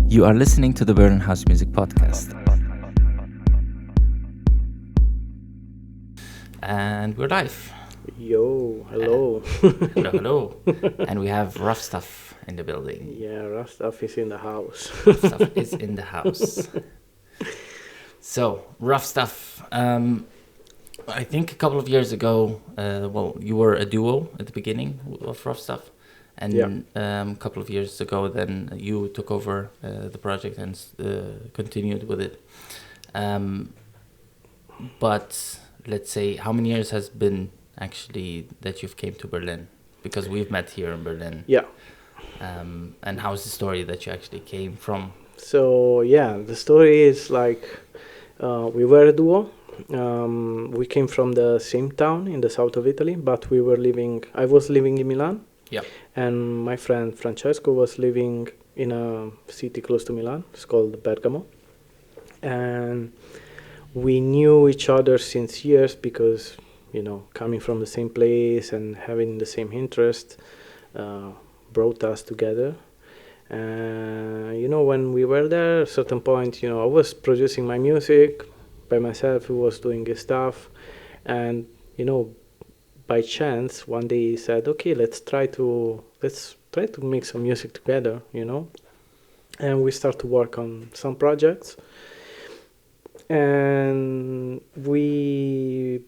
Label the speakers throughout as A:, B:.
A: You are listening to the Berlin House Music Podcast. And we're live.
B: Yo, hello.
A: Hello. And we have Ruff Stuff in the building.
B: Yeah, Ruff Stuff is in the house.
A: Ruff Stuff is in the house. So, Ruff Stuff. I think a couple of years ago, you were a duo at the beginning of Ruff Stuff. And a couple of years ago, then you took over the project and continued with it. But let's say, how many years has been actually that you've came to Berlin? Because we've met here in Berlin.
B: Yeah.
A: And how's the story that you actually came from?
B: So, the story is like we were a duo. We came from the same town in the south of Italy, but I was living in Milan.
A: Yeah.
B: And my friend Francesco was living in a city close to Milan. It's called Bergamo. And we knew each other since years because, coming from the same place and having the same interest brought us together. When we were there, at a certain point, I was producing my music by myself. He was doing his stuff. And, by chance, one day he said, "Okay, let's try to make some music together," And we start to work on some projects, and we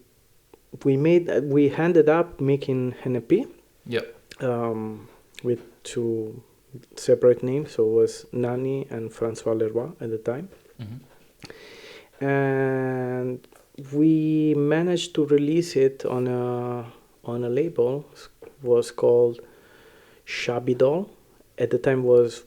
B: ended up making an EP.
A: Yeah.
B: With two separate names, so it was Nani and Francois Leroy at the time.
A: Mm-hmm.
B: And we managed to release it on a label. Was called Shabby Doll. At the time was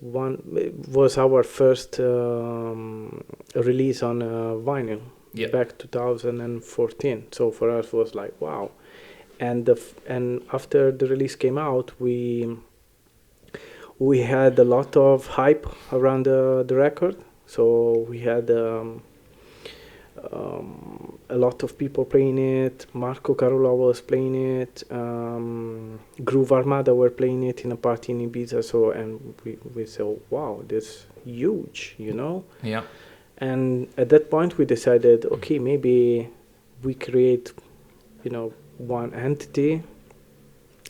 B: our first release on vinyl.
A: Yeah.
B: Back 2014. So for us was like wow. And after the release came out, we had a lot of hype around the record. So we had a lot of people playing it. Marco Carola was playing it. Groove Armada were playing it in a party in Ibiza. So and we said, wow, that's huge,
A: Yeah.
B: And at that point we decided, okay, maybe we create, one entity,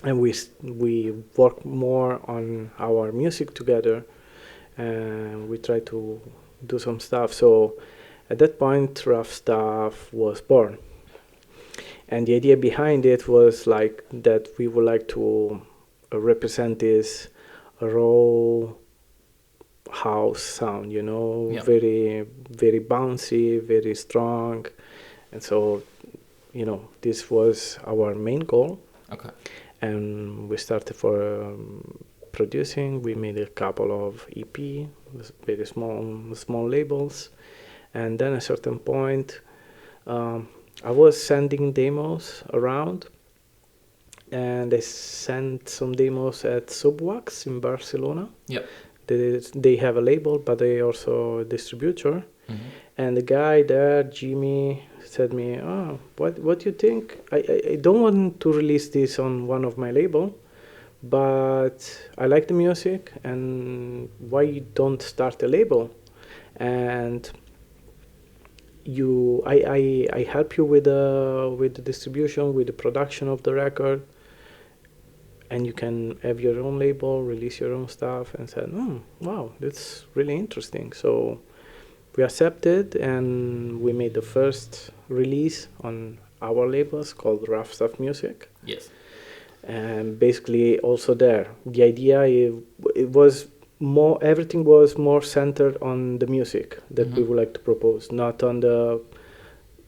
B: and we work more on our music together, and we try to do some stuff. So at that point, Ruff Stuff was born. And the idea behind it was like that we would like to represent this raw house sound, very, very bouncy, very strong. And so, this was our main goal.
A: Okay.
B: And we started for producing. We made a couple of EP, very small labels. And then at a certain point, I was sending demos around, and I sent some demos at Subwax in Barcelona.
A: Yeah.
B: They have a label, but they also a distributor.
A: Mm-hmm.
B: And the guy there, Jimmy, said me, "Oh, what do you think? I don't want to release this on one of my label, but I like the music, and why you don't start a label? And I help you with the distribution, with the production of the record, and you can have your own label, release your own stuff." And said, wow, that's really interesting. So we accepted, and we made the first release on our labels called Ruff Stuff Music.
A: Yes.
B: And basically also there, the idea it was more, everything was more centered on the music that we would like to propose, not on the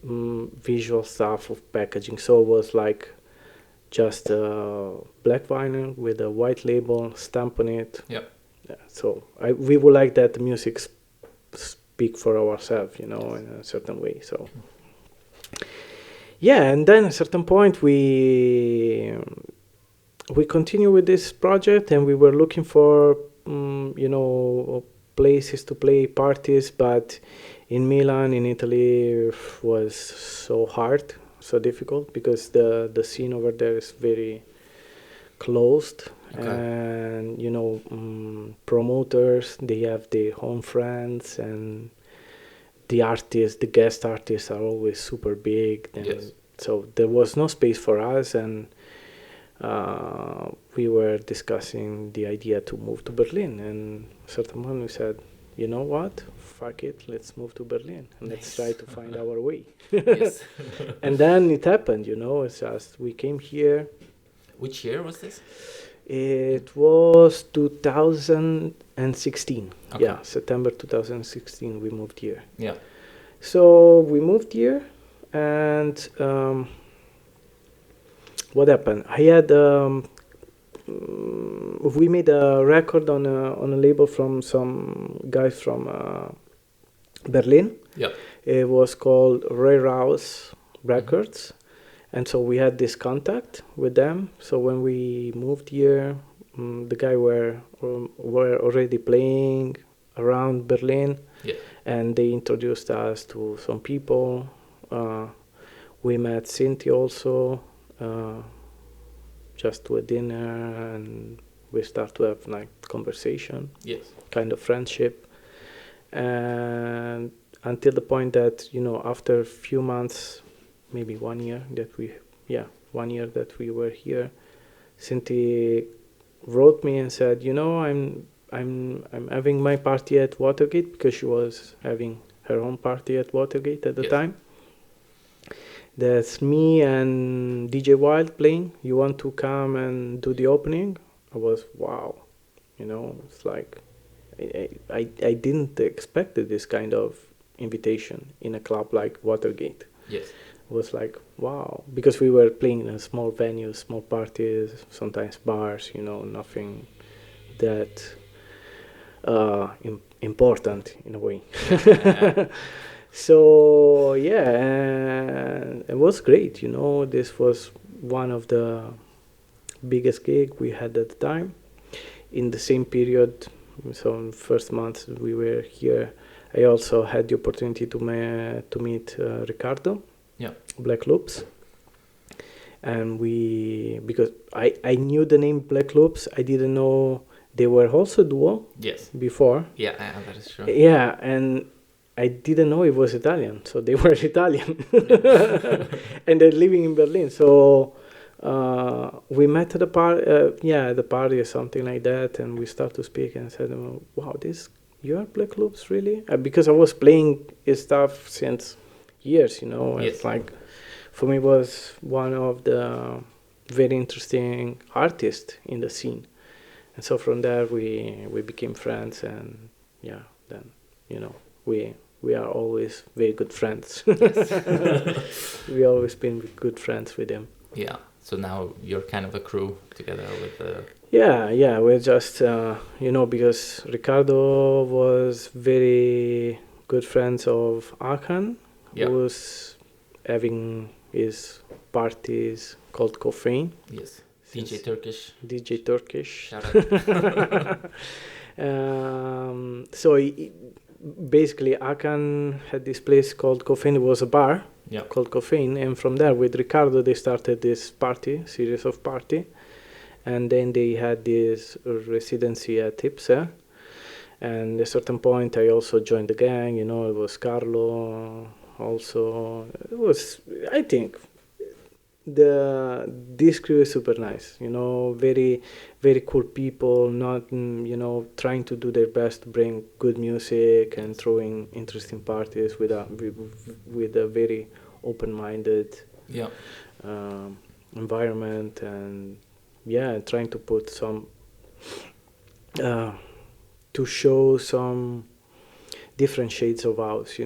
B: visual stuff of packaging. So it was like just black vinyl with a white label, stamp on it.
A: Yep.
B: Yeah, so we would like that the music speak for ourselves, in a certain way. So and then at a certain point we continue with this project, and we were looking for places to play, parties, but in Milan, in Italy, was so hard, so difficult, because the scene over there is very closed,
A: Okay.
B: And promoters, they have their own friends, and the artists, the guest artists are always super big. And
A: Yes.
B: so there was no space for us, and we were discussing the idea to move to Berlin. And at a certain point we said, you know what, fuck it, let's move to Berlin and let's try to find our way.
A: Yes.
B: And then it happened, it's just we came here.
A: Which year was this?
B: It was 2016.
A: Okay.
B: Yeah, September 2016 we moved here.
A: Yeah.
B: So we moved here, and what happened? I had we made a record on a label from some guys from Berlin.
A: Yeah.
B: It was called Relocation Records, and so we had this contact with them. So when we moved here, the guy were already playing around Berlin.
A: Yeah.
B: And they introduced us to some people. We met Cynthia also, just to a dinner, and we start to have like conversation,
A: Yes.
B: kind of friendship, and until the point that after a few months, maybe 1 year that we were here, Cynthia wrote me and said, I'm having my party at Watergate, because she was having her own party at Watergate at the
A: Yes.
B: time. That's me and DJ Wild playing. You want to come and do the opening? I was, wow. It's like, I didn't expect this kind of invitation in a club like Watergate.
A: Yes.
B: It was like, wow. Because we were playing in small venues, small parties, sometimes bars, nothing that important in a way. So it was great. This was one of the biggest gig we had at the time. In the same period, so in the first month we were here, I also had the opportunity to meet Ricardo.
A: Yeah.
B: Black Loops. And because I knew the name Black Loops, I didn't know they were also duo.
A: Yes.
B: Before.
A: Yeah, that is true.
B: Yeah, and I didn't know it was Italian, so they were Italian. And they're living in Berlin. So we met at the party or something like that, and we started to speak, and said, wow, you are Black Loops, really? Because I was playing his stuff since years,
A: Yes.
B: It's like, for me, was one of the very interesting artists in the scene. And so from there we became friends, and then we are always very good friends. We always been good friends with him.
A: Yeah. So now you're kind of a crew together with the.
B: Yeah, we're just because Ricardo was very good friends of Akan,
A: Yeah.
B: who's having his parties called Caffeine.
A: Yes. DJ Turkish.
B: DJ Turkish.
A: Shout out.
B: So basically, Akan had this place called Caffeine. It was a bar called Caffeine, and from there, with Ricardo, they started this series of party, and then they had this residency at Ipsa. And at a certain point, I also joined the gang. It was Carlo. Also, it was, I think, this crew is super nice, very, very cool people, not, trying to do their best to bring good music and throwing interesting parties with a very open-minded environment, and trying to put some, to show some different shades of house,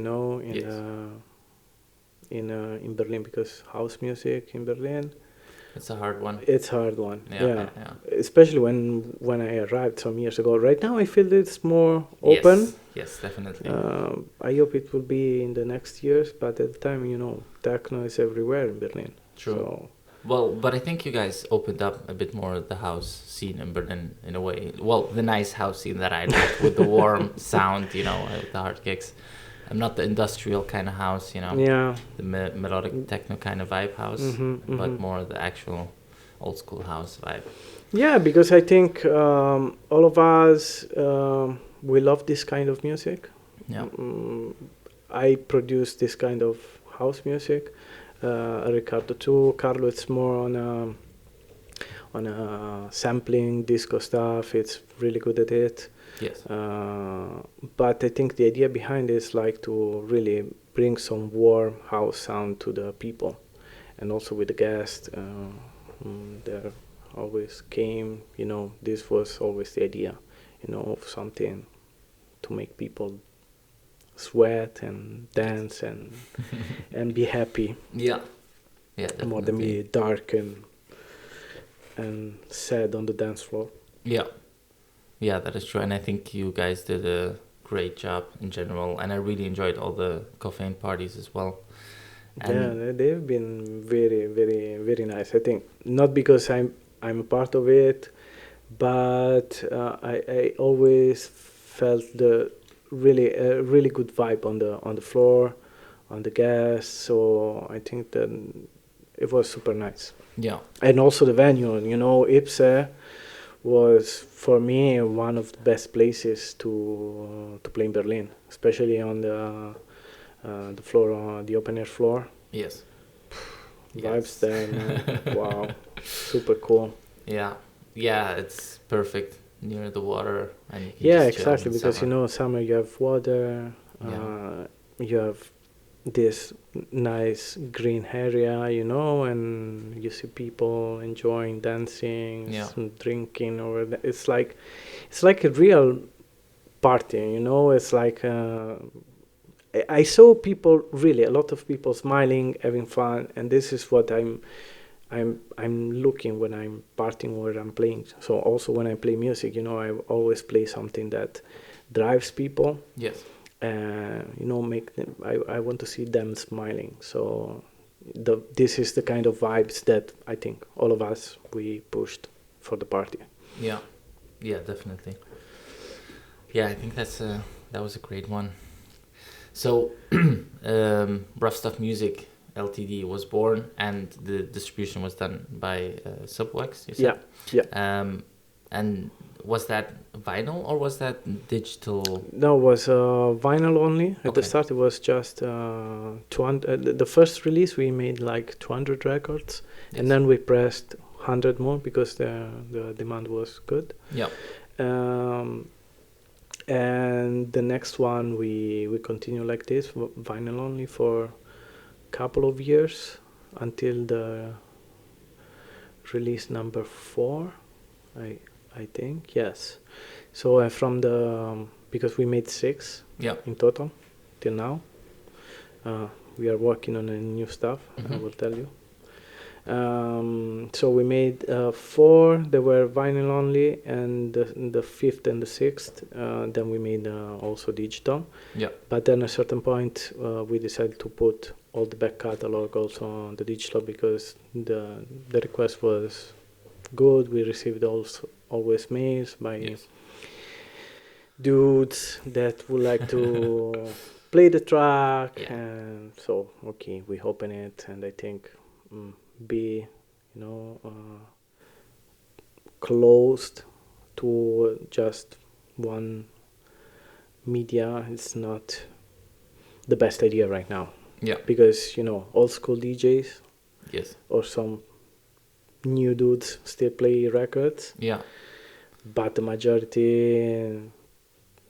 B: in Berlin, because house music in Berlin,
A: it's a hard one.
B: It's a hard one.
A: Yeah.
B: Especially when I arrived some years ago. Right now I feel it's more open.
A: Yes, definitely.
B: I hope it will be in the next years, but at the time, techno is everywhere in Berlin.
A: True.
B: So,
A: well, but I think you guys opened up a bit more the house scene in Berlin in a way. Well, the nice house scene that I like with the warm sound, the hard kicks. I'm not the industrial kind of house, the melodic techno kind of vibe house, but more the actual old school house vibe.
B: Yeah, because I think all of us we love this kind of music.
A: Yeah.
B: I produce this kind of house music. Ricardo too. Carlo, it's more on sampling disco stuff. It's really good at it.
A: Yes.
B: But I think the idea behind it is like to really bring some warm house sound to the people, and also with the guests. There always came, this was always the idea, of something to make people sweat and dance and and be happy.
A: Yeah. Yeah. Definitely.
B: More than be dark and sad on the dance floor.
A: Yeah. Yeah, that is true. And I think you guys did a great job in general. And I really enjoyed all the caffeine parties as well. And
B: yeah, they've been very, very, very nice. I think not because I'm a part of it, but I always felt the really good vibe on the floor, on the guests. So I think that it was super nice.
A: yeah.
B: And also the venue, Ipse was for me one of the best places to play in Berlin, especially on the floor, the open air floor.
A: Yes.
B: Vibes there, man. Wow, super cool.
A: Yeah. Yeah, it's perfect near the water. And you can
B: Yeah,
A: just chill in
B: exactly,
A: the
B: because
A: summer.
B: summer you have water,
A: Yeah.
B: you have this nice green area, and you see people enjoying dancing,
A: Yeah.
B: drinking, or it's like a real party, It's like I saw people, really a lot of people smiling, having fun, and this is what I'm looking when I'm partying or I'm playing. So also when I play music, I always play something that drives people.
A: Yes.
B: Make them. I want to see them smiling. So this is the kind of vibes that I think all of us we pushed for the party.
A: Yeah. Yeah, definitely. Yeah, I think that was a great one. So, Ruff Stuff Music Ltd was born, and the distribution was done by Subwax, you said?
B: Yeah.
A: And was that vinyl or was that digital?
B: No, it was vinyl only. At the
A: Okay.
B: start, it was just 200. The first release we made like 200 records,
A: Yes.
B: and then we pressed 100 more because the demand was good.
A: Yeah.
B: And the next one we continue like this, vinyl only for a couple of years until the release number 4, I think, yes. So from the because we made 6
A: Yeah.
B: in total till now. We are working on a new stuff. I
A: Mhm.
B: will tell you. So we made 4 that were vinyl only, and the 5th and the 6th, then we made also digital.
A: Yeah.
B: But then at a certain point, we decided to put all the back catalog also on the digital because the request was good. We received also always mails by
A: Yes.
B: dudes that would like to play the track,
A: Yeah.
B: and so okay, we open it, and I think be closed to just one media is not the best idea right now,
A: Yeah.
B: because old school DJs
A: Yes.
B: or some new dudes still play records,
A: Yeah.
B: but the majority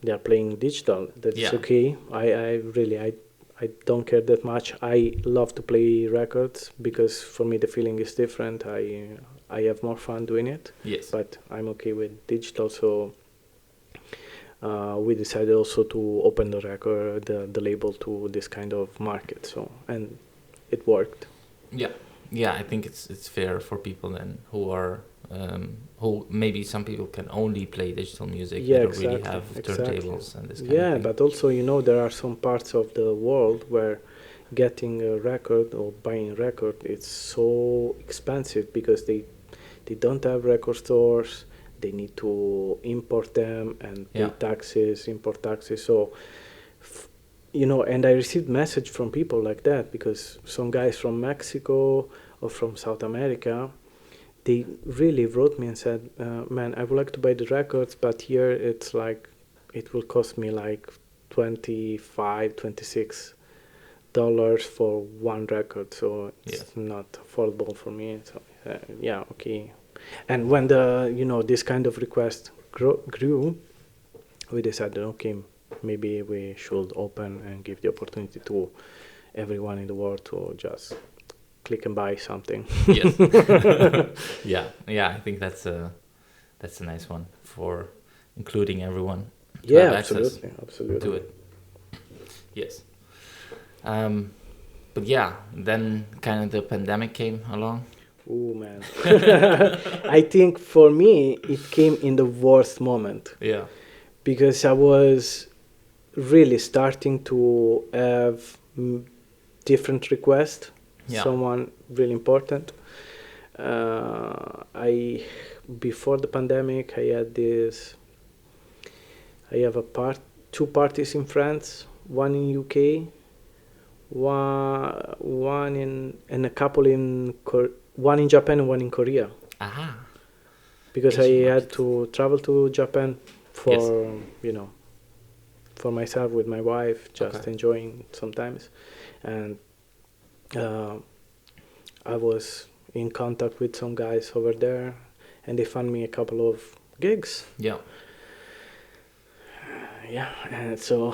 B: they are playing digital. That's
A: Yeah.
B: okay. I don't care that much. I love to play records because for me the feeling is different. I have more fun doing it.
A: Yes.
B: But I'm okay with digital. So we decided also to open the record, the label to this kind of market. So and it worked.
A: Yeah. Yeah, I think it's fair for people then who are who maybe some people can only play digital music.
B: Yeah,
A: they don't really
B: exactly,
A: have
B: exactly.
A: turntables and this kind
B: Yeah,
A: of thing.
B: but also there are some parts of the world where getting a record or buying a record it's so expensive because they don't have record stores. They need to import them and pay
A: Yeah.
B: taxes, import taxes. So and I received message from people like that because some guys from Mexico or from South America, they really wrote me and said, man, I would like to buy the records, but here it's like, it will cost me like 25, 26 dollars for one record, so it's
A: Yes.
B: not affordable for me. So yeah, okay. And when this kind of request grew, we decided, okay, maybe we should open and give the opportunity to everyone in the world to just click and buy something.
A: Yes. Yeah. I think that's a nice one for including everyone to
B: Yeah,
A: have access
B: absolutely.
A: to it. Yes. But yeah, then kind of the pandemic came along.
B: Oh man, I think for me it came in the worst moment,
A: Yeah.
B: because I was really starting to have different requests.
A: Yeah.
B: Someone really important. I Before the pandemic, I had this. I have two parties in France, one in UK, one in and a couple in one in Japan and one in Korea.
A: Aha.
B: Because
A: Asian
B: I had
A: market.
B: to travel to Japan for
A: Yes.
B: for myself with my wife, just
A: Okay.
B: enjoying sometimes, and I was in contact with some guys over there, and they found me a couple of gigs.
A: Yeah.
B: Yeah, and so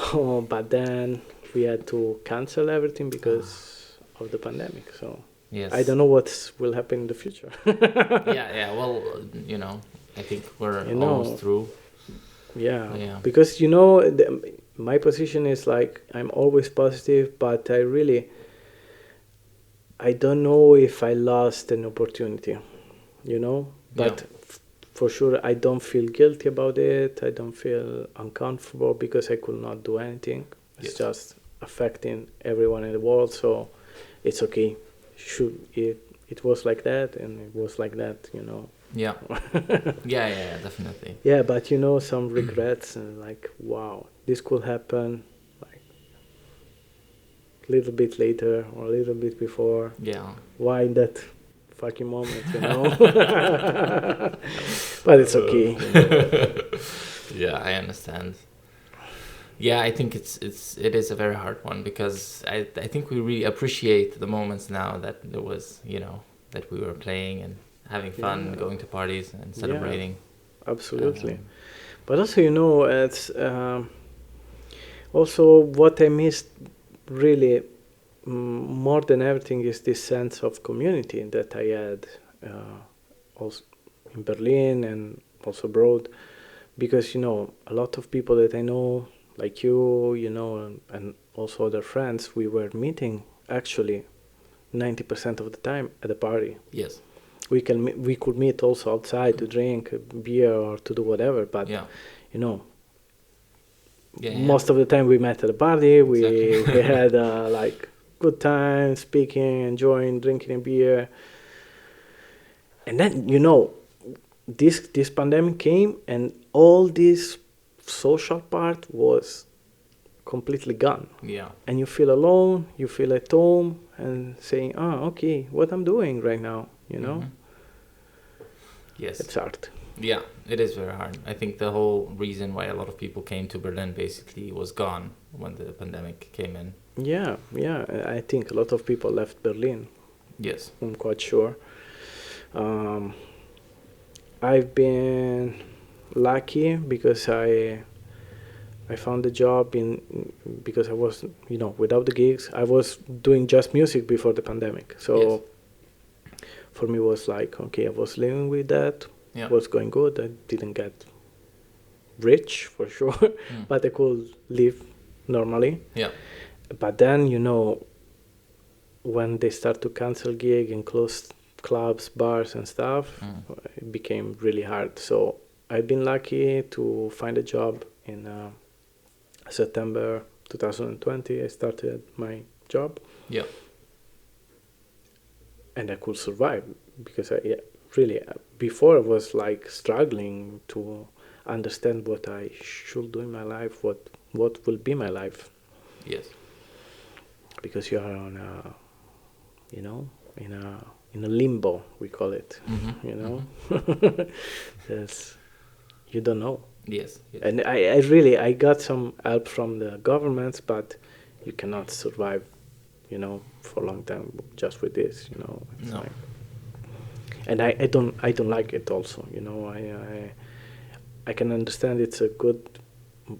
B: but then we had to cancel everything because of the pandemic. So
A: Yes.
B: I don't know what will happen in the future.
A: Yeah. Well, I think we're
B: You know.
A: almost through.
B: Yeah,
A: Yeah.
B: because my position is like I'm always positive, but I don't know if I lost an opportunity, but for sure I don't feel guilty about it. I don't feel uncomfortable because I could not do anything. It's
A: Yes.
B: just affecting everyone in the world, so it's okay. It was like that, and it was like that,
A: Yeah. Yeah, definitely.
B: Yeah, but some regrets and like, wow, this could happen like a little bit later or a little bit before.
A: Yeah.
B: Why in that fucking moment, But it's okay.
A: Yeah, I understand. Yeah, I think it is a very hard one because I think we really appreciate the moments now that there was, that we were playing and having fun,
B: Yeah.
A: going to parties and celebrating.
B: Absolutely. But also, it's also what I missed really more than everything is this sense of community that I had also in Berlin and also abroad, because a lot of people that I know, like you, and also other friends, we were meeting actually 90% of the time at a party.
A: Yes.
B: We could meet also outside to drink beer or to do whatever, but
A: Yeah.
B: most of the time we met at a party.
A: Exactly.
B: We had like good time speaking, enjoying, drinking a beer, and then this pandemic came, and all this social part was completely gone.
A: Yeah.
B: And you feel alone, you feel at home, and saying, okay, what I'm doing right now,
A: Mhm. Yes.
B: It's hard.
A: Yeah, it is very hard. I think the whole reason why a lot of people came to Berlin basically was gone when the pandemic came in.
B: Yeah, I think a lot of people left Berlin.
A: Yes.
B: I'm quite sure. I've been lucky because I found a job because I was, without the gigs, I was doing just music before the pandemic. So
A: Yes.
B: for me it was like, okay, I was living with that.
A: Yeah.
B: It was going good. I didn't get rich for sure, but I could live normally.
A: Yeah.
B: But then, when they start to cancel gig and close clubs, bars and stuff, it became really hard. So I've been lucky to find a job in September 2020. I started my job.
A: Yeah.
B: And I could survive because before I was like struggling to understand what I should do in my life, what will be my life.
A: Yes.
B: Because you are on a, in a in a limbo, we call it.
A: Mm-hmm.
B: You know,
A: Mm-hmm.
B: That's, you don't know.
A: Yes. Yes.
B: And I really, I got some help from the governments, but you cannot survive, you know, for a long time just with this, you know. It's
A: No.
B: like, and I don't like it also, you know. I can understand it's a good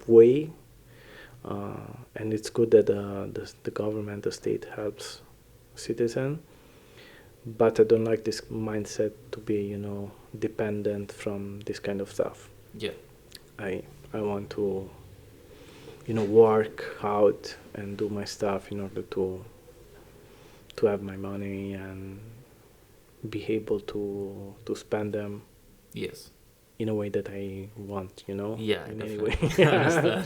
B: way, and it's good that the government, the state helps citizen, but I don't like this mindset to be, you know, dependent from this kind of stuff.
A: Yeah.
B: I want to, you know, work out and do my stuff in order to have my money and be able to spend them
A: Yes.
B: in a way that I want, you know.
A: Yeah.
B: In any
A: Definitely.
B: way.
A: I understand.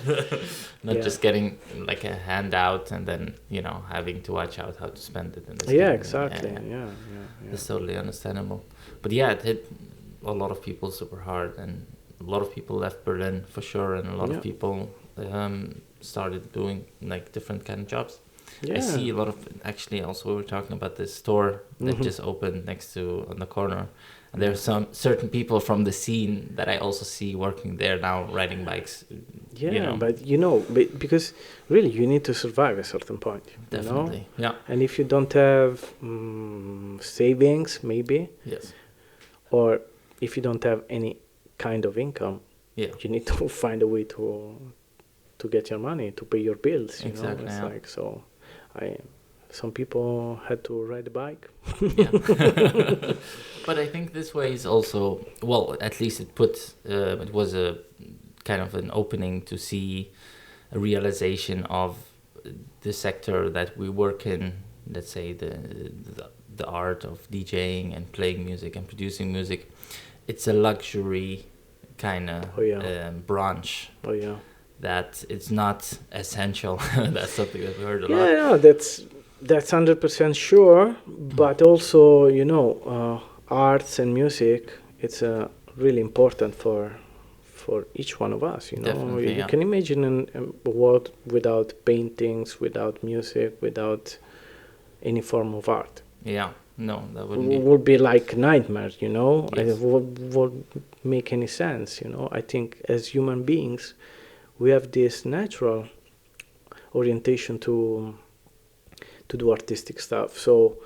A: Not
B: Yeah.
A: just getting like a handout and then, you know, having to watch out how to spend it. And this
B: Yeah,
A: kind of thing.
B: exactly.
A: Yeah.
B: Yeah.
A: That's totally understandable. But yeah, it hit a lot of people super hard, and a lot of people left Berlin for sure, and a lot
B: Yeah.
A: of people started doing like different kind of jobs.
B: Yeah.
A: I see a lot of, actually also we were talking about this store that
B: Mhm.
A: just opened next to on the corner, and there are some certain people from the scene that I also see working there now, riding bikes.
B: Yeah,
A: you know.
B: but you know, because really you need to survive a certain point.
A: Definitely.
B: You know?
A: Yeah.
B: And if you don't have savings, maybe,
A: Yes.
B: or if you don't have any kind of income,
A: Yeah.
B: you need to find a way to get your money to pay your bills. You
A: Exactly,
B: know, it's
A: yeah.
B: like so. Some people had to ride a bike.
A: Yeah. But I think this way is also, well, at least it put it was a kind of an opening to see a realization of the sector that we work in. Let's say the art of DJing and playing music and producing music. It's a luxury kind of
B: Oh, yeah.
A: branch
B: Oh yeah.
A: that it's not essential. That's something that we heard a lot.
B: Yeah, no, that's 100% sure. But also, you know, arts and music, it's really important for each one of us. You know,
A: Definitely,
B: you
A: yeah.
B: can imagine a world without paintings, without music, without any form of art.
A: Yeah, no, that
B: It
A: wouldn't be.
B: would be like nightmare. You know,
A: Yes.
B: it would make any sense. You know, I think as human beings, we have this natural orientation to do artistic stuff. So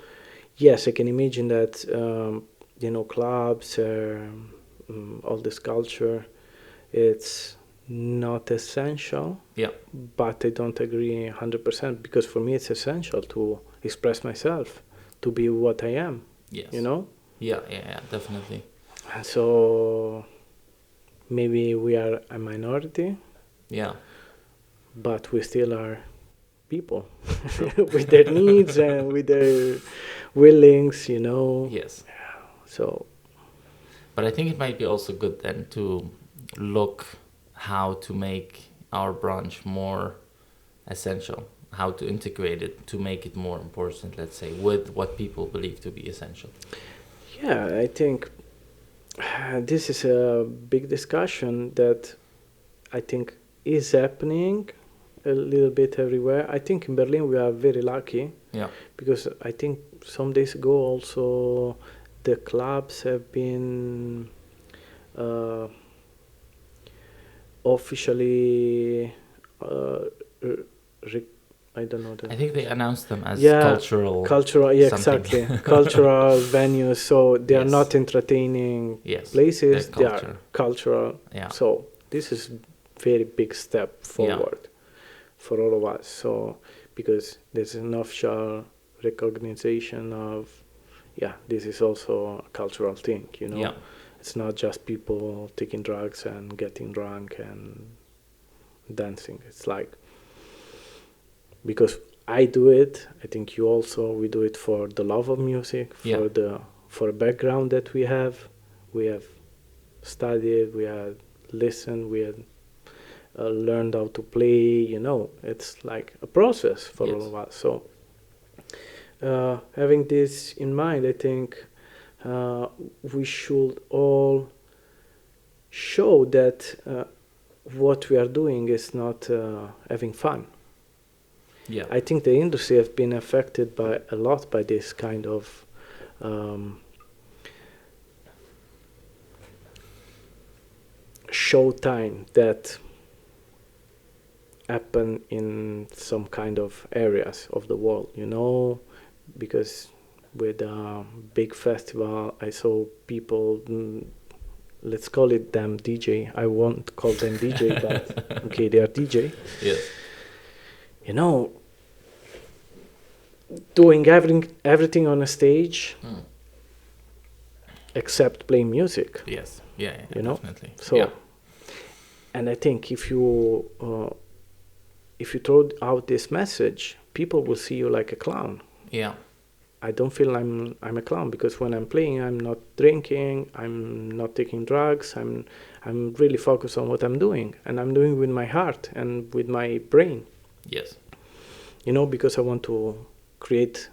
B: yes, I can imagine that you know, clubs, all this culture, it's not essential.
A: Yeah.
B: But I don't agree 100% because for me it's essential to express myself, to be what I am.
A: Yes.
B: You know,
A: Yeah, definitely.
B: and so maybe we are a minority,
A: Yeah.
B: but we still are people with their needs and with their willings, you know.
A: Yes.
B: So
A: But I think it might be also good then to look how to make our branch more essential, how to integrate it to make it more important, let's say, with what people believe to be essential.
B: yeah, I think this is a big discussion that I think is happening a little bit everywhere. I think in Berlin we are very lucky
A: Yeah.
B: because I think some days ago also the clubs have been officially I don't know
A: I think they announced them as
B: Yeah,
A: cultural.
B: yeah,
A: something.
B: exactly. Cultural venues, so they are
A: Yes.
B: not entertaining
A: Yes.
B: places,
A: they're
B: they are
A: culture.
B: cultural.
A: Yeah.
B: So this is very big step forward for all of us. So because there's an official recognition of, yeah, this is also a cultural thing, you know.
A: Yeah.
B: It's not just people taking drugs and getting drunk and dancing. It's like, because I do it, I think you also, we do it for the love of music, for
A: Yeah.
B: for a background that we have studied, we have listened, we have learned how to play, you know. It's like a process for all
A: Yes.
B: of us. So having this in mind, I think we should all show that what we are doing is not having fun.
A: Yeah.
B: I think the industry has been affected by a lot by this kind of um, showtime that happen in some kind of areas of the world, you know, because with a big festival, I saw people, let's call it them DJ. I won't call them DJ, but okay, they are DJ.
A: Yes.
B: You know, doing everything on a stage except playing music.
A: Yes. Yeah.
B: You know?
A: Definitely.
B: So,
A: yeah.
B: and I think if you throw out this message, people will see you like a clown.
A: Yeah.
B: I don't feel I'm a clown, because when I'm playing, I'm not drinking, I'm not taking drugs, I'm really focused on what I'm doing, and I'm doing with my heart and with my brain.
A: Yes.
B: You know, because I want to create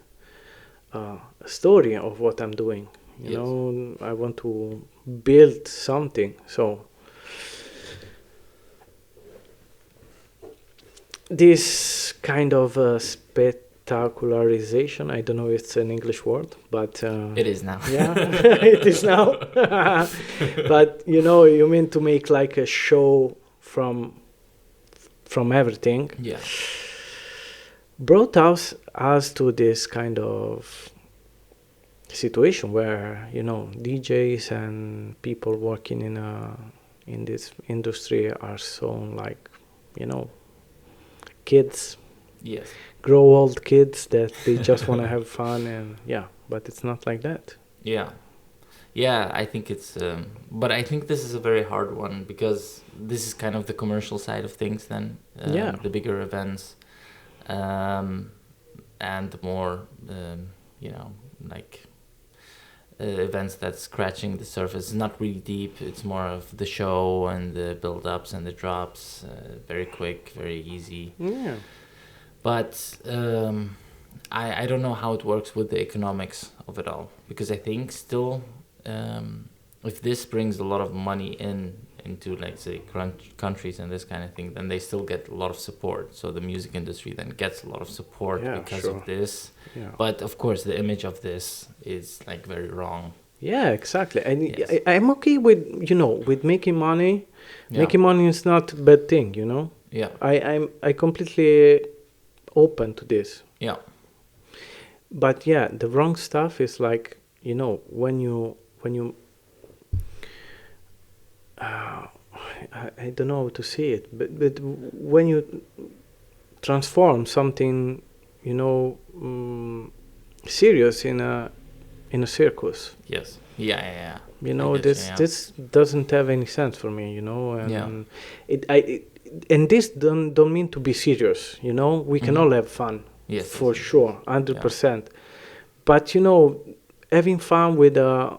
B: a story of what I'm doing. You know, I want to build something. So this kind of spectacularization, I don't know if it's an English word, but
A: it is now.
B: Yeah, it is now. But you know, you mean to make like a show from everything.
A: Yeah.
B: Brought us to this kind of situation where, you know, DJs and people working in this industry are so like, you know, kids.
A: Yes.
B: Grow old kids that they just want to have fun, and yeah, but it's not like that.
A: Yeah. Yeah, I think it's but I think this is a very hard one, because this is kind of the commercial side of things then. The bigger events and the more you know, like events that's scratching the surface. It's not really deep. It's more of the show and the build-ups and the drops, very quick, very easy.
B: Yeah.
A: But I don't know how it works with the economics of it all, because I think still if this brings a lot of money into, like, say, countries and this kind of thing, then they still get a lot of support. So the music industry then gets a lot of support because of this. Yeah. But of course, the image of this is like very wrong.
B: Yeah, exactly. And I'm okay with, you know, with making money. Yeah. Making money is not a bad thing, you know.
A: Yeah.
B: I completely open to this.
A: Yeah.
B: But yeah, the wrong stuff is like, you know, when you I don't know how to say it, but when you transform something, you know, serious in a circus.
A: Yes. Yeah.
B: You know, this doesn't have any sense for me, you know, and and this don't mean to be serious, you know. We can all have fun.
A: Yes.
B: For sure, 100%. But you know, having fun with the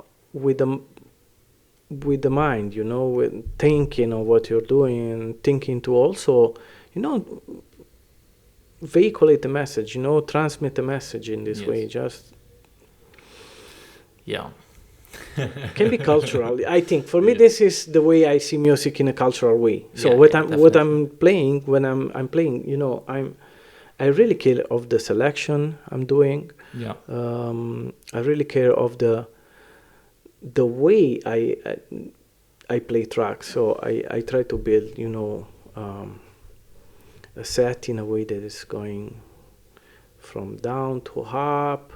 B: mind, you know, with thinking of what you're doing, thinking to also, you know, vehiculate the message, you know, transmit the message in this way. Just can be cultural. I think for me, this is the way I see music in a cultural way. So what I'm playing, when I'm playing, you know, I really care of the selection I'm doing.
A: Yeah.
B: I really care of the way I play tracks. So I try to build, you know, a set in a way that is going from down to up,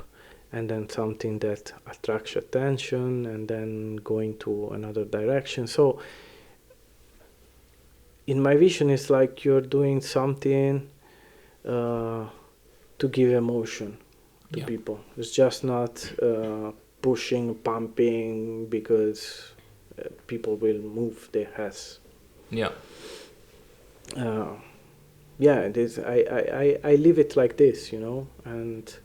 B: and then something that attracts attention, and then going to another direction. So in my vision, it's like you're doing something to give emotion to people. It's just not pushing, pumping, because people will move their heads.
A: Yeah.
B: It is. I live it like this, you know, and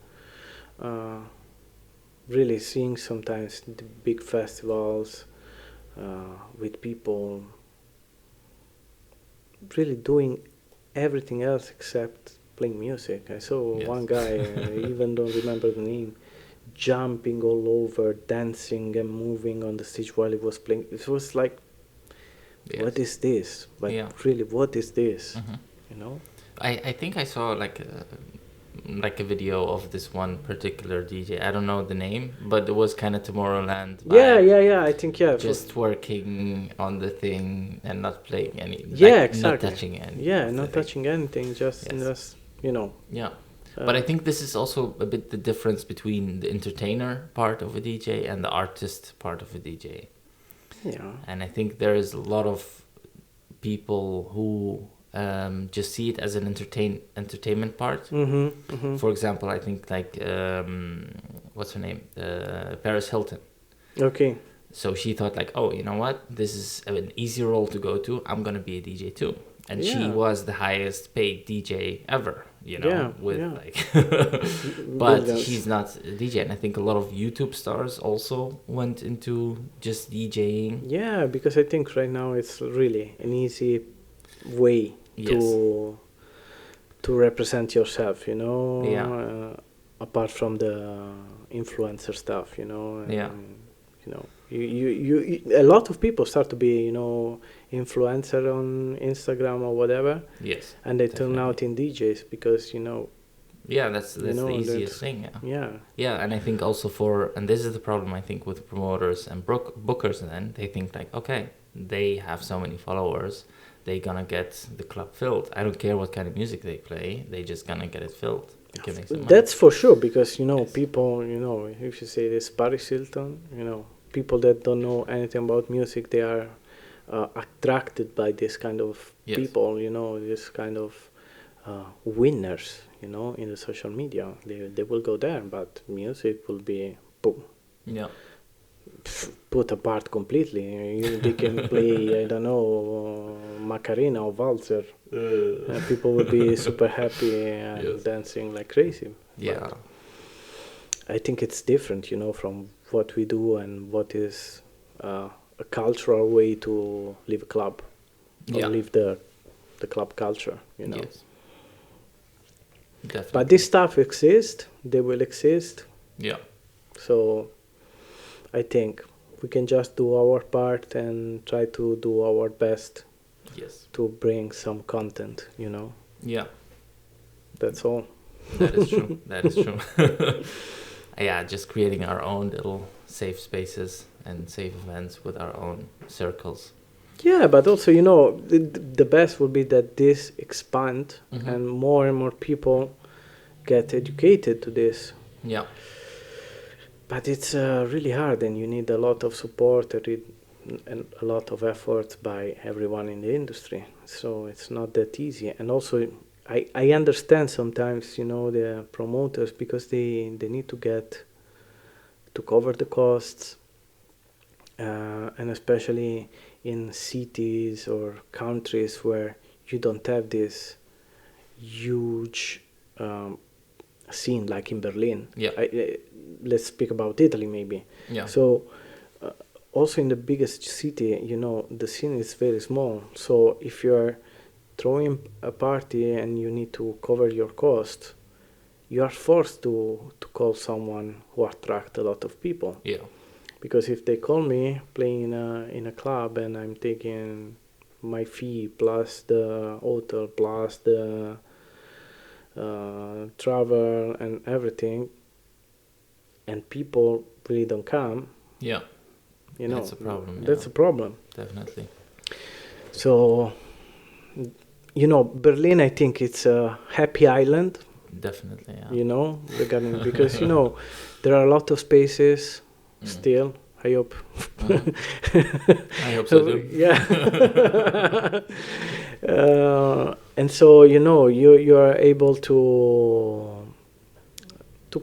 B: really seeing sometimes the big festivals with people really doing everything else except playing music. I saw one guy, I even don't remember the name, jumping all over, dancing and moving on the stage while he was playing. It was like, what is this? But really, what is this? You know?
A: I think I saw like like a video of this one particular DJ. I don't know the name, but it was kind of Tomorrowland
B: Yeah,
A: vibe.
B: yeah, yeah. I think
A: Just working on the thing and not playing any.
B: Yeah,
A: like,
B: exactly.
A: Not touching any.
B: Yeah,
A: of
B: not
A: the thing.
B: touching anything. Just you know.
A: Yeah. But I think this is also a bit the difference between the entertainer part of a DJ and the artist part of a DJ.
B: Yeah.
A: And I think there is a lot of people who just see it as an entertainment part. For example, I think like what's her name, Paris Hilton.
B: Okay.
A: So she thought like, oh, you know what, this is an easy role to go to, I'm gonna be a DJ too. And she was the highest paid DJ ever, you know, like but she's not a DJ. And I think a lot of YouTube stars also went into just DJing.
B: Yeah, because I think right now it's really an easy way to represent yourself, you know. Apart from the influencer stuff, you know. You know, you a lot of people start to be, you know, influencer on Instagram or whatever.
A: Yes.
B: And they turn out in DJs because, you know.
A: Yeah, that's the easiest thing. Yeah, and I think also and this is the problem I think with promoters and bookers, and then they think like, okay, they have so many followers, they gonna get the club filled. I don't care what kind of music they play, they just gonna get it filled.
B: That's for sure, because, you know, people, you know, if you say this Paris Hilton, you know, people that don't know anything about music, they are attracted by this kind of people, you know, this kind of winners, you know, in the social media. They will go there, but music will be boom.
A: Yeah.
B: Put apart completely. They can play, I don't know, Macarena or Walzer. People will be super happy and dancing like crazy.
A: Yeah.
B: But I think it's different, you know, from what we do and what is a cultural way to live a club or live the club culture, you know.
A: Yes. Definitely.
B: But this stuff exists, they will exist.
A: Yeah.
B: So I think we can just do our part and try to do our best to bring some content, you know.
A: Yeah.
B: That's all.
A: That is true. That is true. Yeah, just creating our own little safe spaces and safe events with our own circles.
B: Yeah, but also, you know, the best would be that this expand and more people get educated to this.
A: Yeah.
B: But it's really hard, and you need a lot of support and a lot of effort by everyone in the industry. So it's not that easy. And also, I understand sometimes, you know, the promoters, because they need to cover the costs, and especially in cities or countries where you don't have this huge scene like in Berlin.
A: Yeah.
B: Let's speak about Italy maybe.
A: Yeah.
B: So also in the biggest city, you know, the scene is very small. So if you're throwing a party and you need to cover your cost, you are forced to call someone who attract a lot of people.
A: Yeah.
B: Because if they call me playing in a club and I'm taking my fee plus the hotel plus the travel and everything, and people really don't come,
A: yeah,
B: you know,
A: that's a problem.
B: That's a problem.
A: Definitely.
B: So, you know, Berlin, I think it's a happy island.
A: Definitely, yeah.
B: You know, regarding because you know there are a lot of spaces still. I hope.
A: I hope so too.
B: Yeah. And so you know you are able to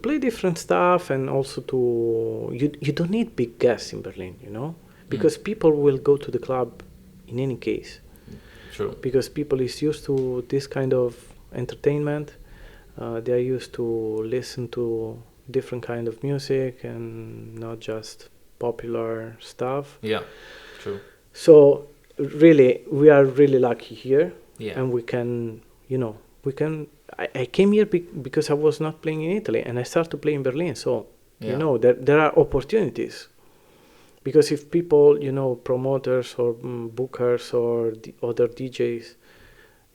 B: play different stuff, and also you don't need big guests in Berlin, you know, because people will go to the club in any case.
A: True.
B: Because people is used to this kind of entertainment. They are used to listen to different kind of music and not just popular stuff.
A: Yeah, true.
B: So really, we are really lucky here.
A: Yeah.
B: And we can, you know, I came here because I was not playing in Italy, and I started to play in Berlin. So, you know, there are opportunities. Because if people, you know, promoters or bookers or other DJs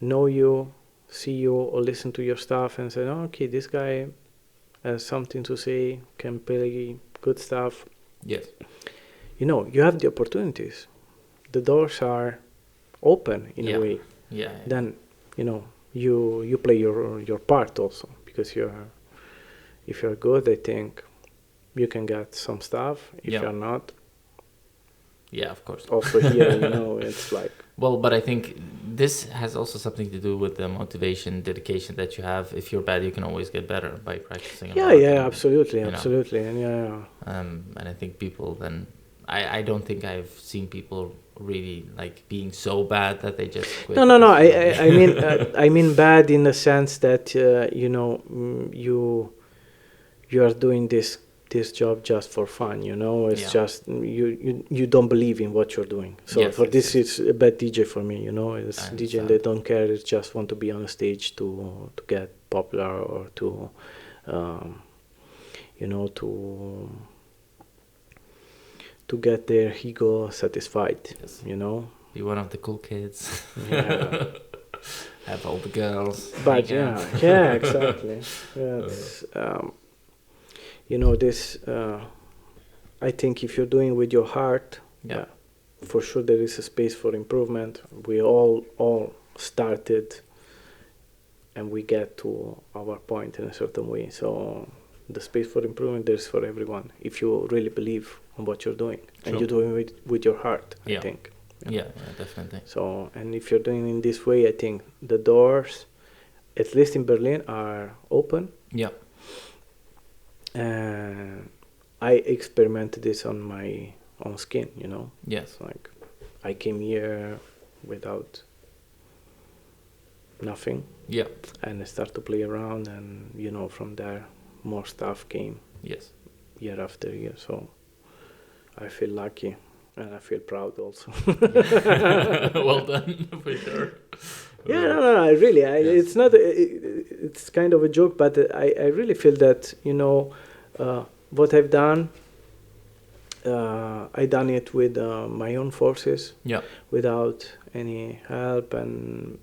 B: know you see you or listen to your stuff and say, oh, okay, this guy has something to say, can play good stuff.
A: Yes.
B: You have the opportunities. The doors are open in a way.
A: Yeah.
B: Then, you play your part also, because if you're good, I think you can get some stuff. If you're not,
A: yeah, of course.
B: Also here, it's like.
A: Well, but I think this has also something to do with the motivation, dedication that you have. If you're bad, you can always get better by practicing.
B: Absolutely. And
A: and I think people then, I don't think I've seen people really like being so bad that they just quit.
B: No. I mean bad in the sense that you are doing this job just for fun. It's just you don't believe in what you're doing. So it's a bad DJ for me. It's DJ and they don't care. They just want to be on a stage to get popular or to to get their ego satisfied.
A: Yes.
B: Be
A: one of the cool kids.
B: Yeah.
A: Have all the girls.
B: But exactly. This I think if you're doing with your heart, for sure there is a space for improvement. We all started and we get to our point in a certain way. So the space for improvement there's for everyone if you really believe on what you're doing. True. And you're doing it with your heart, I think.
A: Yeah, definitely.
B: So, and if you're doing it in this way, I think the doors, at least in Berlin, are open.
A: Yeah.
B: And I experimented this on my own skin,
A: Yes.
B: Like, I came here without nothing.
A: Yeah.
B: And I started to play around, and, from there, more stuff came.
A: Yes.
B: Year after year, so I feel lucky. And I feel proud also.
A: Well done, for sure.
B: Yeah, no, really. It's not. It's kind of a joke, but I really feel that what I've done. I done it with my own forces.
A: Yeah.
B: Without any help and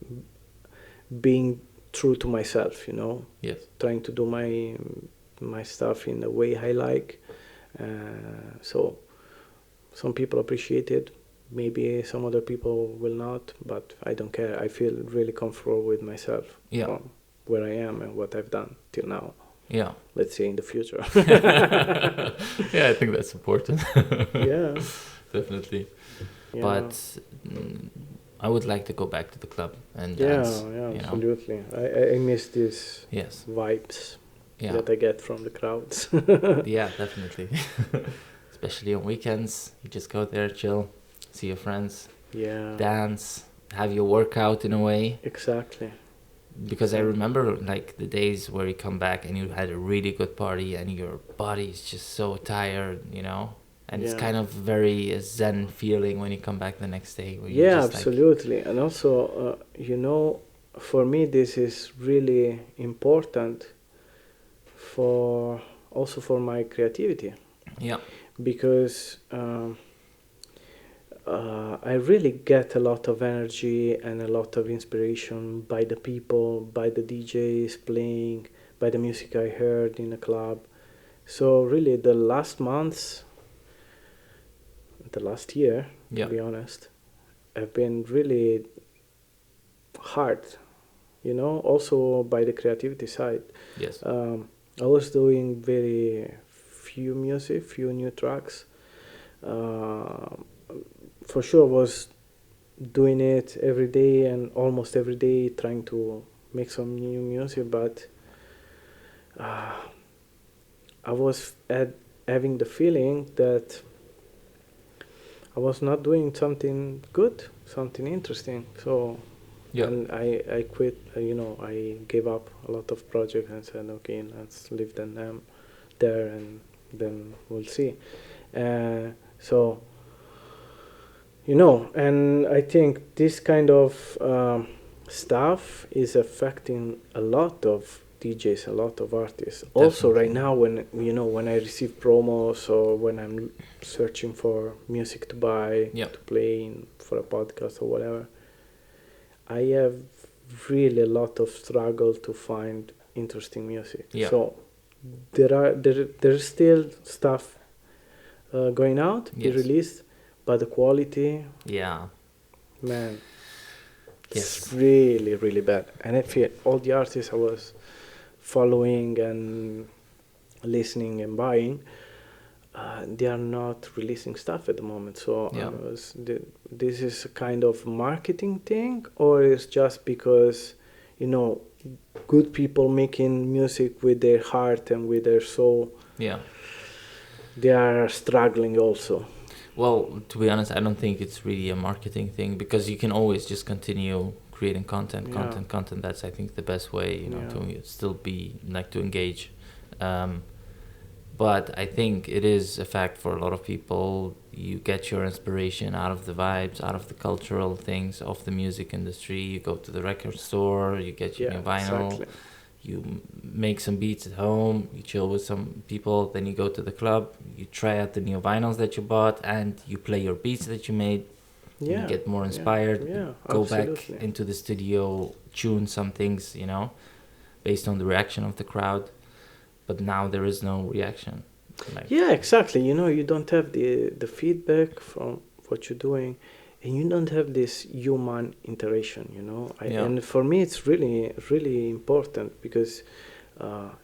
B: being true to myself.
A: Yes.
B: Trying to do my stuff in the way I like. So. Some people appreciate it, maybe some other people will not, but I don't care. I feel really comfortable with myself, from where I am and what I've done till now.
A: Yeah.
B: Let's say in the future.
A: Yeah, I think that's important.
B: Yeah.
A: Definitely.
B: Yeah.
A: But I would like to go back to the club and dance.
B: Yeah, absolutely. I miss these vibes that I get from the crowds.
A: Yeah, definitely. Especially on weekends, you just go there, chill, see your friends, dance, have your workout in a way.
B: Exactly.
A: Because I remember like the days where you come back and you had a really good party and your body is just so tired, and it's kind of very zen feeling when you come back the next day. Where you're just
B: absolutely. And also, for me, this is really important for my creativity.
A: Yeah.
B: Because I really get a lot of energy and a lot of inspiration by the people, by the DJs playing, by the music I heard in the club. So really the last year, to be honest, have been really hard, also by the creativity side.
A: Yes.
B: I was doing very few new tracks. For sure was doing it every day and almost every day trying to make some new music, but I was having the feeling that I was not doing something good, something interesting. So and I quit, I gave up a lot of projects and said, okay, let's leave them there and then we'll see. So, and I think this kind of stuff is affecting a lot of DJs, a lot of artists. Definitely. Also, right now, when I receive promos or when I'm searching for music to buy, to play for a podcast or whatever, I have really a lot of struggle to find interesting music.
A: Yeah.
B: So there's still stuff going out, be
A: Yes.
B: released, but the quality,
A: Yeah.
B: man,
A: Yes.
B: it's really, really bad. And I feel all the artists I was following and listening and buying, they are not releasing stuff at the moment. So
A: Yeah.
B: this is a kind of marketing thing, or is just because, you know, good people making music with their heart and with their soul,
A: Yeah.
B: they are struggling also.
A: Well, to be honest, I don't think it's really a marketing thing, because you can always just continue creating content. That's, I think, the best way, you know,
B: Yeah.
A: to still be like to engage. But I think it is a fact for a lot of people. You get your inspiration out of the vibes, out of the cultural things of the music industry. You go to the record store, you get your new vinyl,
B: Exactly.
A: you make some beats at home, you chill with some people, then you go to the club, you try out the new vinyls that you bought, and you play your beats that you made.
B: Yeah.
A: You get more inspired, go
B: absolutely.
A: back into the studio, tune some things, you know, based on the reaction of the crowd. But now there is no reaction. Like,
B: Yeah, exactly. You know, you don't have the feedback from what you're doing, and you don't have this human interaction, you know. And for me, it's really, really important, because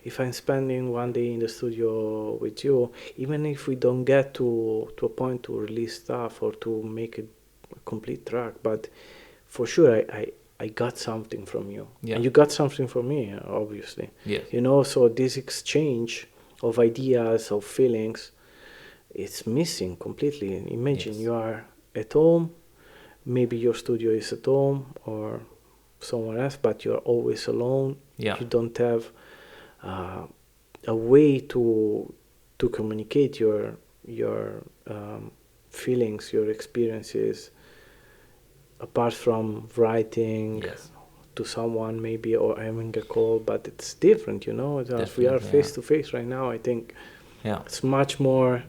B: if I'm spending one day in the studio with you, even if we don't get to a point to release stuff or to make a complete track, but for sure I got something from you, and you got something from me, obviously.
A: Yes.
B: You know, so this exchange of ideas, of feelings, it's missing completely. Imagine you are at home, maybe your studio is at home or somewhere else, but you're always alone.
A: Yeah.
B: You don't have a way to communicate your feelings, your experiences, apart from writing to someone maybe, or having a call. But it's different, you know. If we are face to face right now, I think it's much more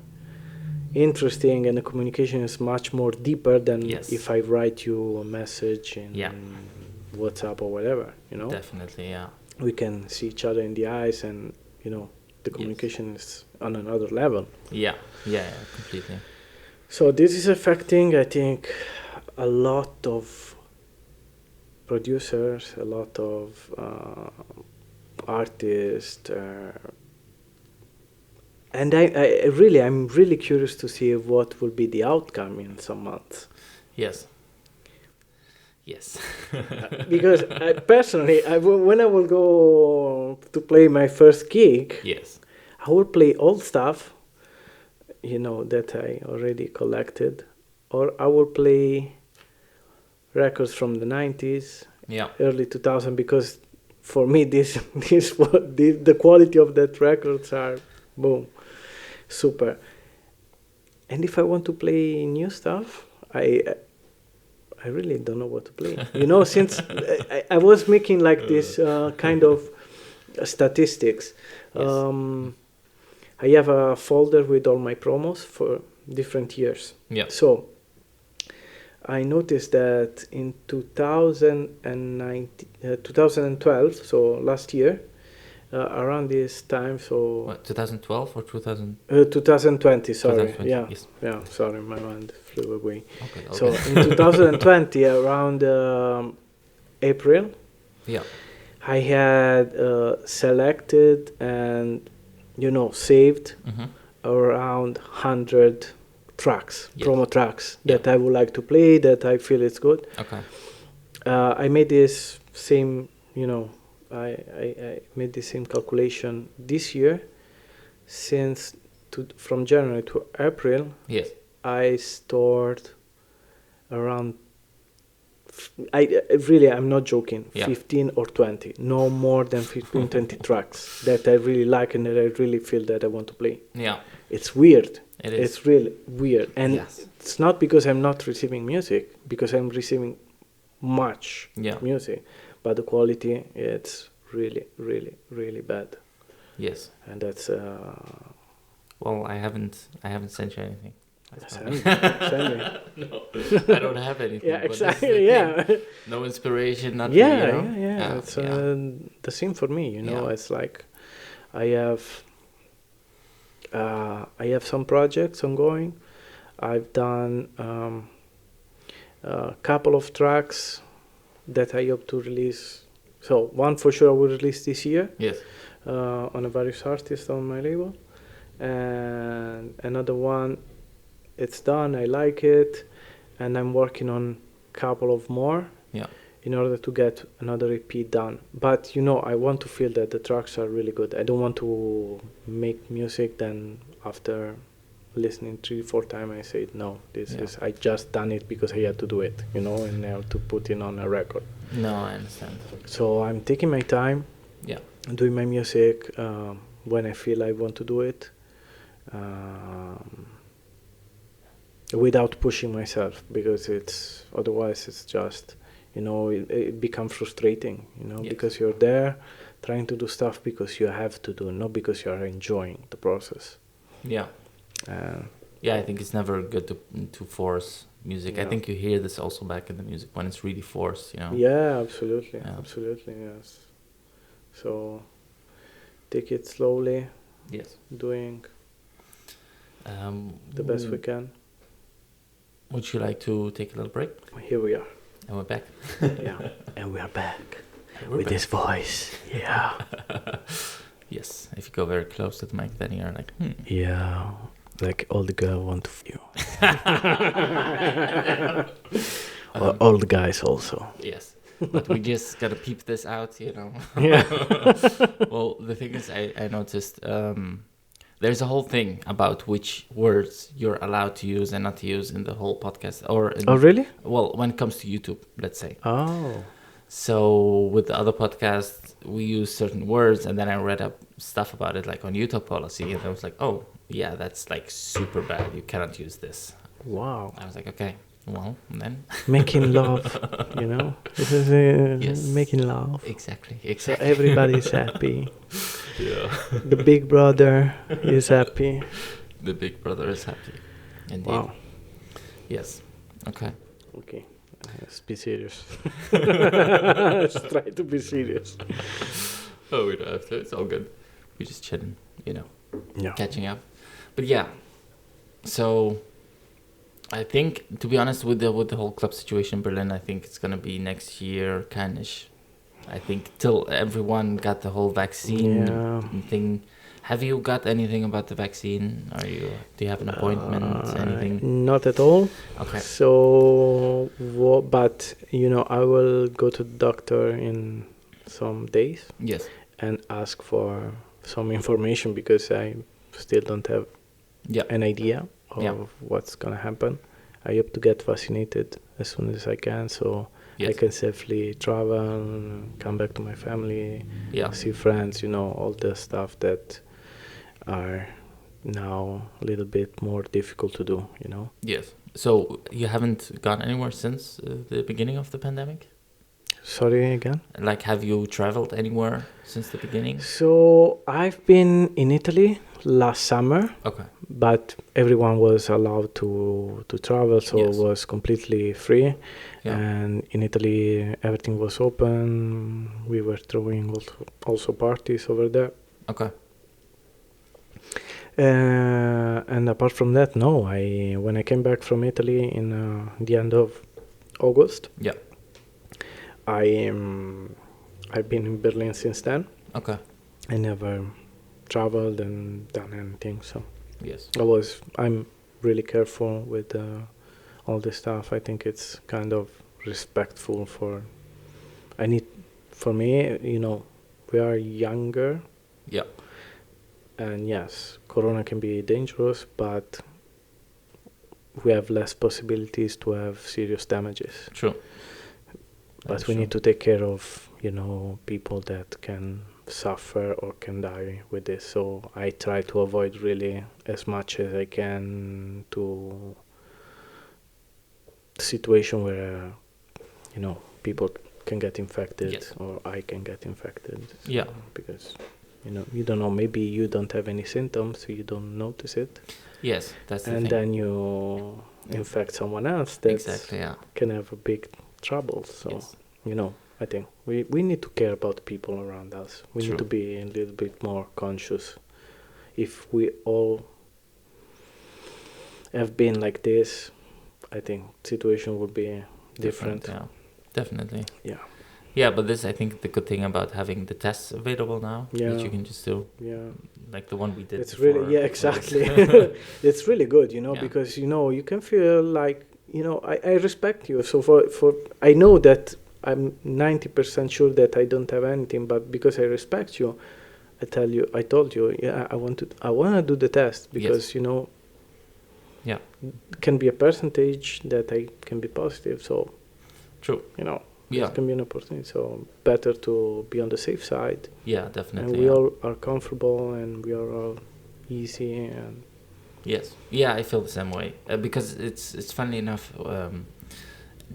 B: interesting, and the communication is much more deeper than if I write you a message in WhatsApp or whatever, you know.
A: Definitely, yeah.
B: We can see each other in the eyes, and, you know, the communication is on another level.
A: Yeah, completely.
B: So this is affecting, I think, a lot of producers, a lot of artists, and I'm really curious to see what will be the outcome in some months.
A: Yes.
B: Because personally, when I will go to play my first gig, I will play old stuff, you know, that I already collected, or I will play records from the 90s, early 2000, because for me the quality of that records are boom, super. And if I want to play new stuff, I really don't know what to play. You know, since I was making like this kind of statistics. I have a folder with all my promos for different years. So I noticed that in 2012, so last year, around this time, so...
A: What, 2012 or 2000?
B: 2020, sorry.
A: 2020,
B: Yeah, sorry, my mind flew away.
A: Okay.
B: So in 2020, around April, I had selected and, you know, saved around 100 tracks, promo tracks that I would like to play, that I feel it's good. I made this same, you know, I made the same calculation this year. Since from January to April, I stored around, I'm not joking, 15 or 20, no more than 15, 20 tracks that I really like and that I really feel that I want to play. It's weird. It's really weird. And it's not because I'm not receiving music, because I'm receiving much music, but the quality, it's really, really, really bad.
A: Yes.
B: And that's
A: well, I haven't sent you anything.
B: Send me.
A: No, I don't have anything.
B: Yeah,
A: but this is the
B: exactly.
A: thing.
B: Yeah.
A: No inspiration, nothing.
B: Yeah,
A: you know?
B: yeah. It's the same for me. You know,
A: Yeah.
B: it's like I have some projects ongoing. I've done a couple of tracks that I hope to release. So one for sure I will release this year
A: Yes.
B: on a various artists on my label, and another one, it's done. I like it, and I'm working on a couple of more.
A: Yeah.
B: In order to get another EP done. But you know, I want to feel that the tracks are really good. I don't want to make music then after listening 3-4 times I say no, this is I just done it because I had to do it, you know, and I have to put it on a record.
A: No, I understand.
B: So I'm taking my time, doing my music when I feel I want to do it, without pushing myself, because it's otherwise it's just, you know, it becomes frustrating, you know, because you're there trying to do stuff because you have to do, not because you are enjoying the process.
A: Yeah. I think it's never good to force music. I think you hear this also back in the music when it's really forced, you know.
B: Yeah, absolutely. Absolutely, yes. So take it slowly.
A: Yes.
B: Doing the best we can.
A: Would you like to take a little break?
B: Here we are.
A: And we're back.
B: And we are back
A: with
B: this voice. Yeah.
A: Yes. If you go very close to the mic, then you're like,
B: Yeah. Like all the girls want to you. Or all the guys also.
A: Yes. But we just gotta peep this out, you know.
B: Yeah.
A: Well, the thing is, I noticed there's a whole thing about which words you're allowed to use and not to use in the whole podcast. Oh,
B: really?
A: Well, when it comes to YouTube, let's say.
B: Oh.
A: So with the other podcasts, we use certain words, and then I read up stuff about it, like on YouTube policy, and I was like, oh, yeah, that's like super bad. You cannot use this.
B: Wow.
A: I was like, okay, well, then.
B: Making love, you know? This is making love.
A: Exactly.
B: So everybody's happy.
A: Yeah.
B: The big brother is happy.
A: The big brother is happy. Indeed.
B: Wow.
A: Yes. Okay.
B: Okay. Let's be serious. Let's try to be serious.
A: Oh, we don't have to. It's all good. We're just chilling, you know.
B: Yeah.
A: Catching up. But yeah. So I think, to be honest, with the whole club situation in Berlin, I think it's gonna be next year, kindish. I think till everyone got the whole vaccine thing. Have you got anything about the vaccine? Do you have an appointment? Anything?
B: Not at all.
A: Okay.
B: So, but you know, I will go to the doctor in some days.
A: Yes.
B: And ask for some information because I still don't have an idea of what's gonna happen. I hope to get vaccinated as soon as I can, so I can safely travel, come back to my family, see friends, you know, all the stuff that are now a little bit more difficult to do, you know.
A: Yes. So you haven't gone anywhere since the beginning of the pandemic?
B: Sorry again?
A: Like, have you traveled anywhere since the beginning?
B: So I've been in Italy last summer.
A: Okay.
B: But everyone was allowed to travel, so it was completely free. Yeah. And in Italy, everything was open. We were throwing also parties over there.
A: Okay.
B: And apart from that, no. When I came back from Italy in the end of August, I've been in Berlin since then.
A: Okay.
B: I never traveled and done anything, so.
A: Yes.
B: I'm really careful with all this stuff. I think it's kind of respectful for me, you know, we are younger.
A: Yeah.
B: And yes, Corona can be dangerous, but we have less possibilities to have serious damages.
A: True.
B: But we need to take care of, you know, people that can suffer or can die with this, so I try to avoid really as much as I can to the situation where, you know, people can get infected or I can get infected.
A: Yeah.
B: Because You don't know. Maybe you don't have any symptoms, so you don't notice it,
A: Yes, that's the
B: and
A: thing.
B: then you infect someone else. That
A: Exactly, yeah.
B: can have a big trouble. So
A: Yes.
B: I think we need to care about people around us. We
A: True.
B: need to be a little bit more conscious. If we all have been like this, I think situation would be different.
A: Yeah, definitely.
B: Yeah.
A: Yeah, but this, I think, the good thing about having the tests available now,
B: Yeah.
A: that you can just do,
B: Yeah.
A: like the one we did.
B: It's
A: before,
B: really, yeah,
A: was-
B: exactly. It's really good,
A: Yeah.
B: because you can feel like, I respect you. So for I know that I'm 90% sure that I don't have anything, but because I respect you, I told you, yeah, I want to do the test, because
A: Yeah.
B: can be a percentage that I can be positive. So
A: True.
B: it can be an opportunity. So better to be on the safe side.
A: Yeah,
B: And
A: definitely.
B: we
A: yeah.
B: all are comfortable, and we are all easy, and
A: Yes. Yeah, I feel the same way. Because it's funny enough,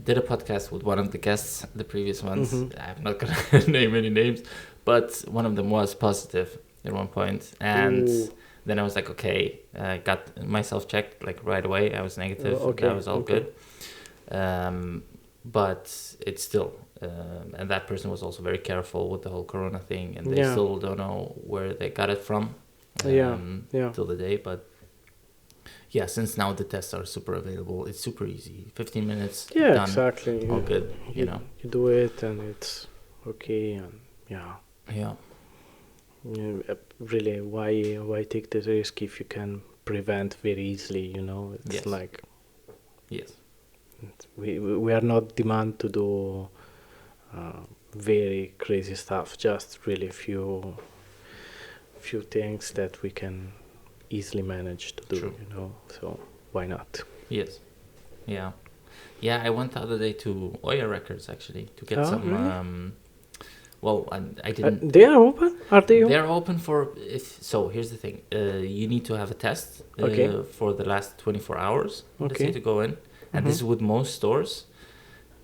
A: did a podcast with one of the guests, the previous ones.
B: Mhm.
A: I'm not going to name any names, but one of them was positive at one point. And
B: Ooh.
A: then I was like, okay, I got myself checked like right away. I was negative.
B: Okay,
A: That was all
B: okay.
A: good. But it's still, and that person was also very careful with the whole Corona thing, and they
B: Yeah.
A: still don't know where they got it from.
B: Yeah.
A: Till the day, but yeah, since now the tests are super available, it's super easy. 15 minutes,
B: Yeah,
A: done,
B: exactly.
A: all good, you know.
B: You do it, and it's okay, and yeah. Really, why take the risk if you can prevent very easily? It's
A: Yes.
B: like
A: Yes.
B: we are not demand to do very crazy stuff. Just really few things that we can easily manage to do.
A: True.
B: So why not?
A: Yes. Yeah. Yeah, I went the other day to Oya Records actually to get some.
B: Really?
A: Well, I didn't.
B: They are open? Are they open?
A: They're open for if. So here's the thing. You need to have a test
B: Okay.
A: for the last 24 hours. Let's say
B: Okay.
A: to go in, and this is with most stores.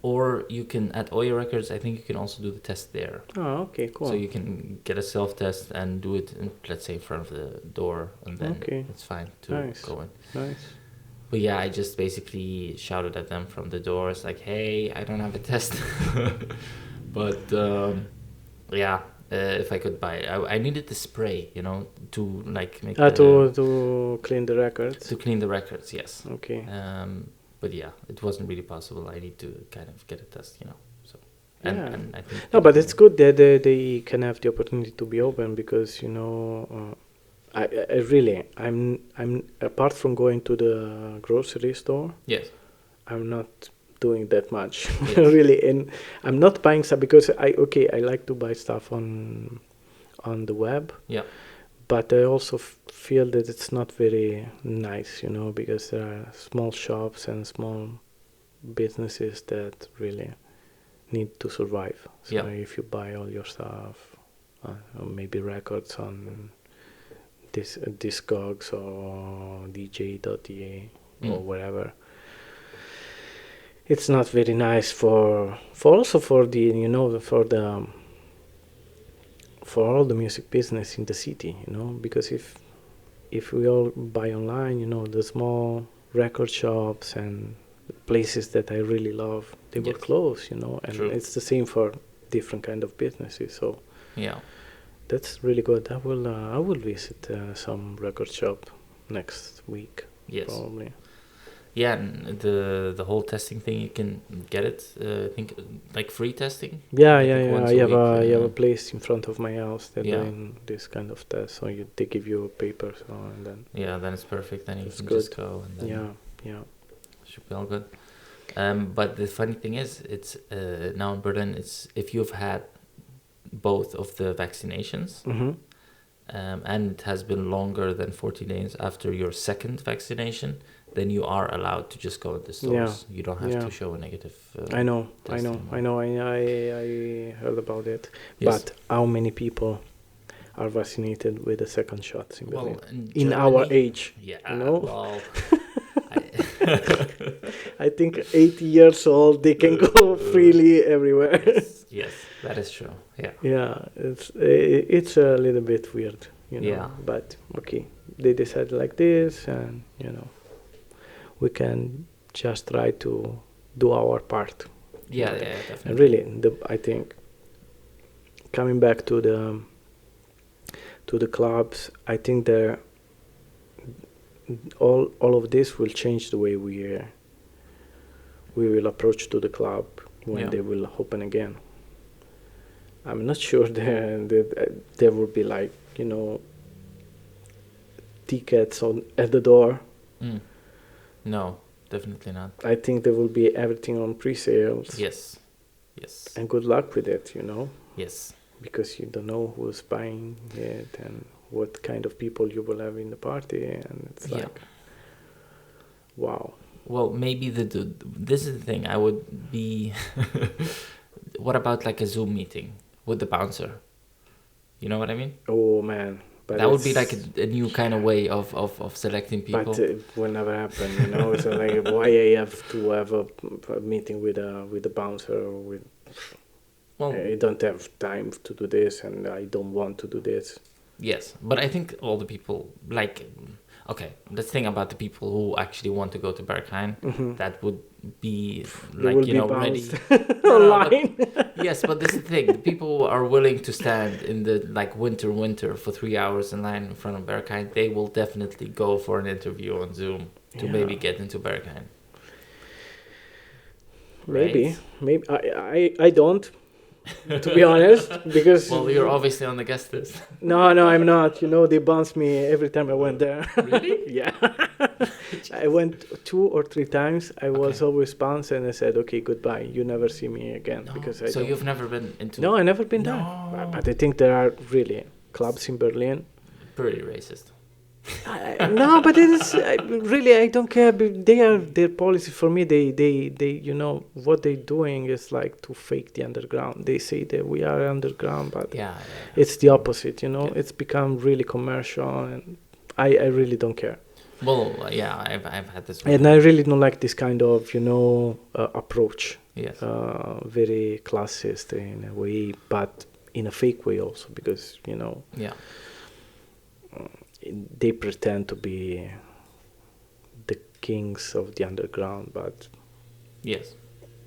A: Or you can at Oya Records. I think you can also do the test there.
B: Oh, okay, cool.
A: So you can get a self-test and do it, let's say, in front of the door, and then
B: Okay.
A: it's fine to
B: Nice.
A: go in.
B: Nice.
A: But yeah, I just basically shouted at them from the doors, like, "Hey, I don't have a test." But yeah, if I could buy it, I needed the spray, to like make
B: To clean the records.
A: to clean the records. Yes.
B: Okay.
A: But yeah, it wasn't really possible. I need to kind of get a test, So,
B: Yeah.
A: and I think
B: No, but it's good that they can have the opportunity to be open, because I really I'm apart from going to the grocery store,
A: yes,
B: I'm not doing that much.
A: Yes.
B: Really, and I'm not buying stuff because I like to buy stuff on the web.
A: yeah,
B: But I also feel that it's not very nice, because there are small shops and small businesses that really need to survive. So
A: Yeah.
B: if you buy all your stuff, or maybe records on this Discogs or DJ.da or wherever, it's not very nice for also for the for all the music business in the city, because if we all buy online, the small record shops and places that I really love, they will
A: Yes.
B: close, and
A: True.
B: it's the same for different kind of businesses. So
A: yeah.
B: that's really good. I will visit some record shop next week,
A: Yes.
B: probably.
A: Yeah, and the whole testing thing, you can get it. I think like free testing.
B: Yeah,
A: I
B: yeah,
A: think
B: yeah.
A: once
B: I
A: a
B: have
A: week,
B: I have a place in front of my house that
A: Yeah.
B: doing this kind of test. So they give you a paper, and then
A: Yeah, then it's perfect. Then you
B: That's
A: can
B: good.
A: just go and then
B: yeah.
A: should be all good. But the funny thing is, it's now in Berlin. It's if you've had both of the vaccinations,
B: Mm-hmm.
A: and it has been longer than 40 days after your second vaccination, then you are allowed to just go into stores. You don't have
B: Yeah.
A: to show a negative.
B: I know.
A: testing.
B: I heard about it.
A: Yes.
B: But how many people are vaccinated with the second shots in Berlin? In
A: Germany,
B: our age,
A: yeah.
B: Well,
A: I,
B: I think 80 years old, they can go freely everywhere.
A: Yes, that is true. Yeah.
B: Yeah, it's a little bit weird,
A: Yeah.
B: But okay, they decided like this, and we can just try to do our part.
A: Yeah,
B: Okay.
A: yeah,
B: And
A: definitely.
B: really, I think coming back to the clubs, I think all of this will change the way we will approach to the club when
A: Yeah.
B: they will open again. I'm not sure there will be like tickets at the door.
A: Mm. No, definitely not.
B: I think there will be everything on pre-sales.
A: Yes. Yes.
B: And good luck with it,
A: Yes.
B: because you don't know who's buying it and what kind of people you will have in the party, and it's
A: Yeah.
B: like, wow.
A: Well, maybe this is the thing. I would be. What about like a Zoom meeting with the bouncer? You know what I mean?
B: Oh man, but
A: That would be like a new kind of way of selecting people.
B: But it will never happen, So like, why I have to have a meeting with the bouncer?
A: Well,
B: I don't have time to do this, and I don't want to do this.
A: yes, but I think all the people like. Okay, the thing about the people who actually want to go to Berghain, that would be
B: They
A: like
B: will be
A: ready.
B: bounced
A: No,
B: online.
A: Yes, but this is the thing. The people who are willing to stand in the like winter for 3 hours in line in front of Berghain, they will definitely go for an interview on Zoom to
B: Yeah.
A: maybe get into Berghain.
B: Maybe,
A: Right?
B: maybe I don't, to be honest, because
A: Well, you're obviously on the guest list.
B: no, I'm not. They bounce me every time I went there.
A: Really?
B: Yeah. I went 2 or 3 times. I was always bounced, and I said, "Okay, goodbye. You never see me again."
A: No.
B: Because
A: So you've never been into?
B: No, I never been there.
A: No.
B: But I think there are really clubs in Berlin.
A: Pretty racist.
B: No, but it is really. I don't care. They are their policy for me. They what they're doing is like to fake the underground. They say that we are underground, but
A: Yeah.
B: it's the opposite.
A: Yeah.
B: It's become really commercial, and I really don't care.
A: Well, yeah, I've had this.
B: And I really don't like this kind of approach.
A: Yes.
B: Very classist in a way, but in a fake way also, because
A: Yeah.
B: they pretend to be the kings of the underground, but
A: Yes.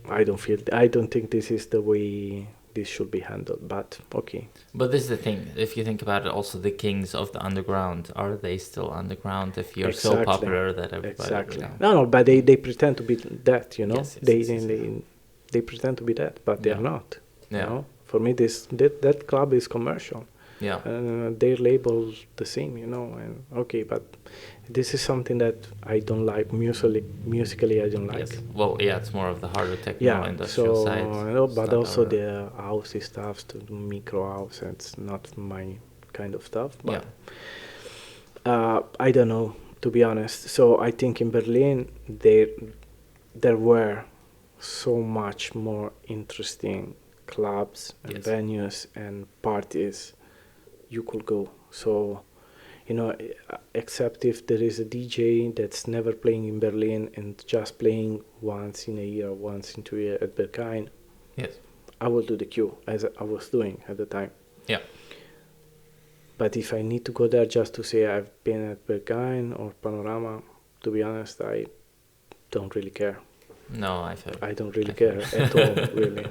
B: I don't think this is the way this should be handled, but okay.
A: But this is the thing. If you think about it, also the kings of the underground, are they still underground if you're so
B: Exactly.
A: popular that everybody...
B: Exactly. No, but they pretend to be that,
A: Yes,
B: they pretend to be that, but they
A: Yeah.
B: are not.
A: Yeah.
B: For me, that club is commercial.
A: Yeah.
B: Their labels the same, and okay, but this is something that I don't like. Musically, I don't like.
A: Yes. Well, yeah, it's more of the harder techno
B: Yeah,
A: industrial
B: so
A: side. It's
B: but
A: not
B: also
A: our-
B: the housey stuff, to do micro house, it's not my kind of stuff. But I don't know, to be honest. So I think in Berlin there were so much more interesting clubs and
A: Yes.
B: venues and parties you could go. So except if there is a DJ that's never playing in Berlin and just playing once in a year, once in 2 years at Berghain,
A: Yes.
B: I will do the queue as I was doing at the time.
A: Yeah.
B: But if I need to go there just to say I've been at Berghain or Panorama, to be honest, I don't really care.
A: No, I feel...
B: I don't really care at all, really.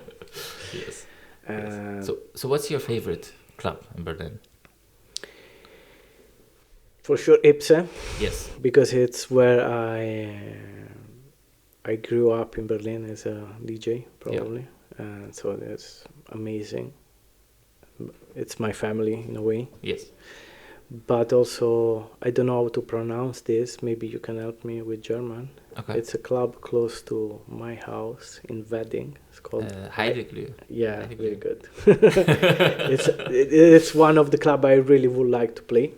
A: Yes.
B: Uh,
A: Yes. So what's your favorite club in Berlin?
B: For sure, Ipse,
A: Yes.
B: because it's where I grew up in Berlin as a DJ, probably. And so that's amazing. It's my family in a way.
A: Yes.
B: But also, I don't know how to pronounce this. Maybe you can help me with German.
A: Okay.
B: It's a club close to my house in Wedding. It's called
A: Heideglu.
B: Yeah,
A: Heideglu.
B: very good. It's one of the club I really would like to play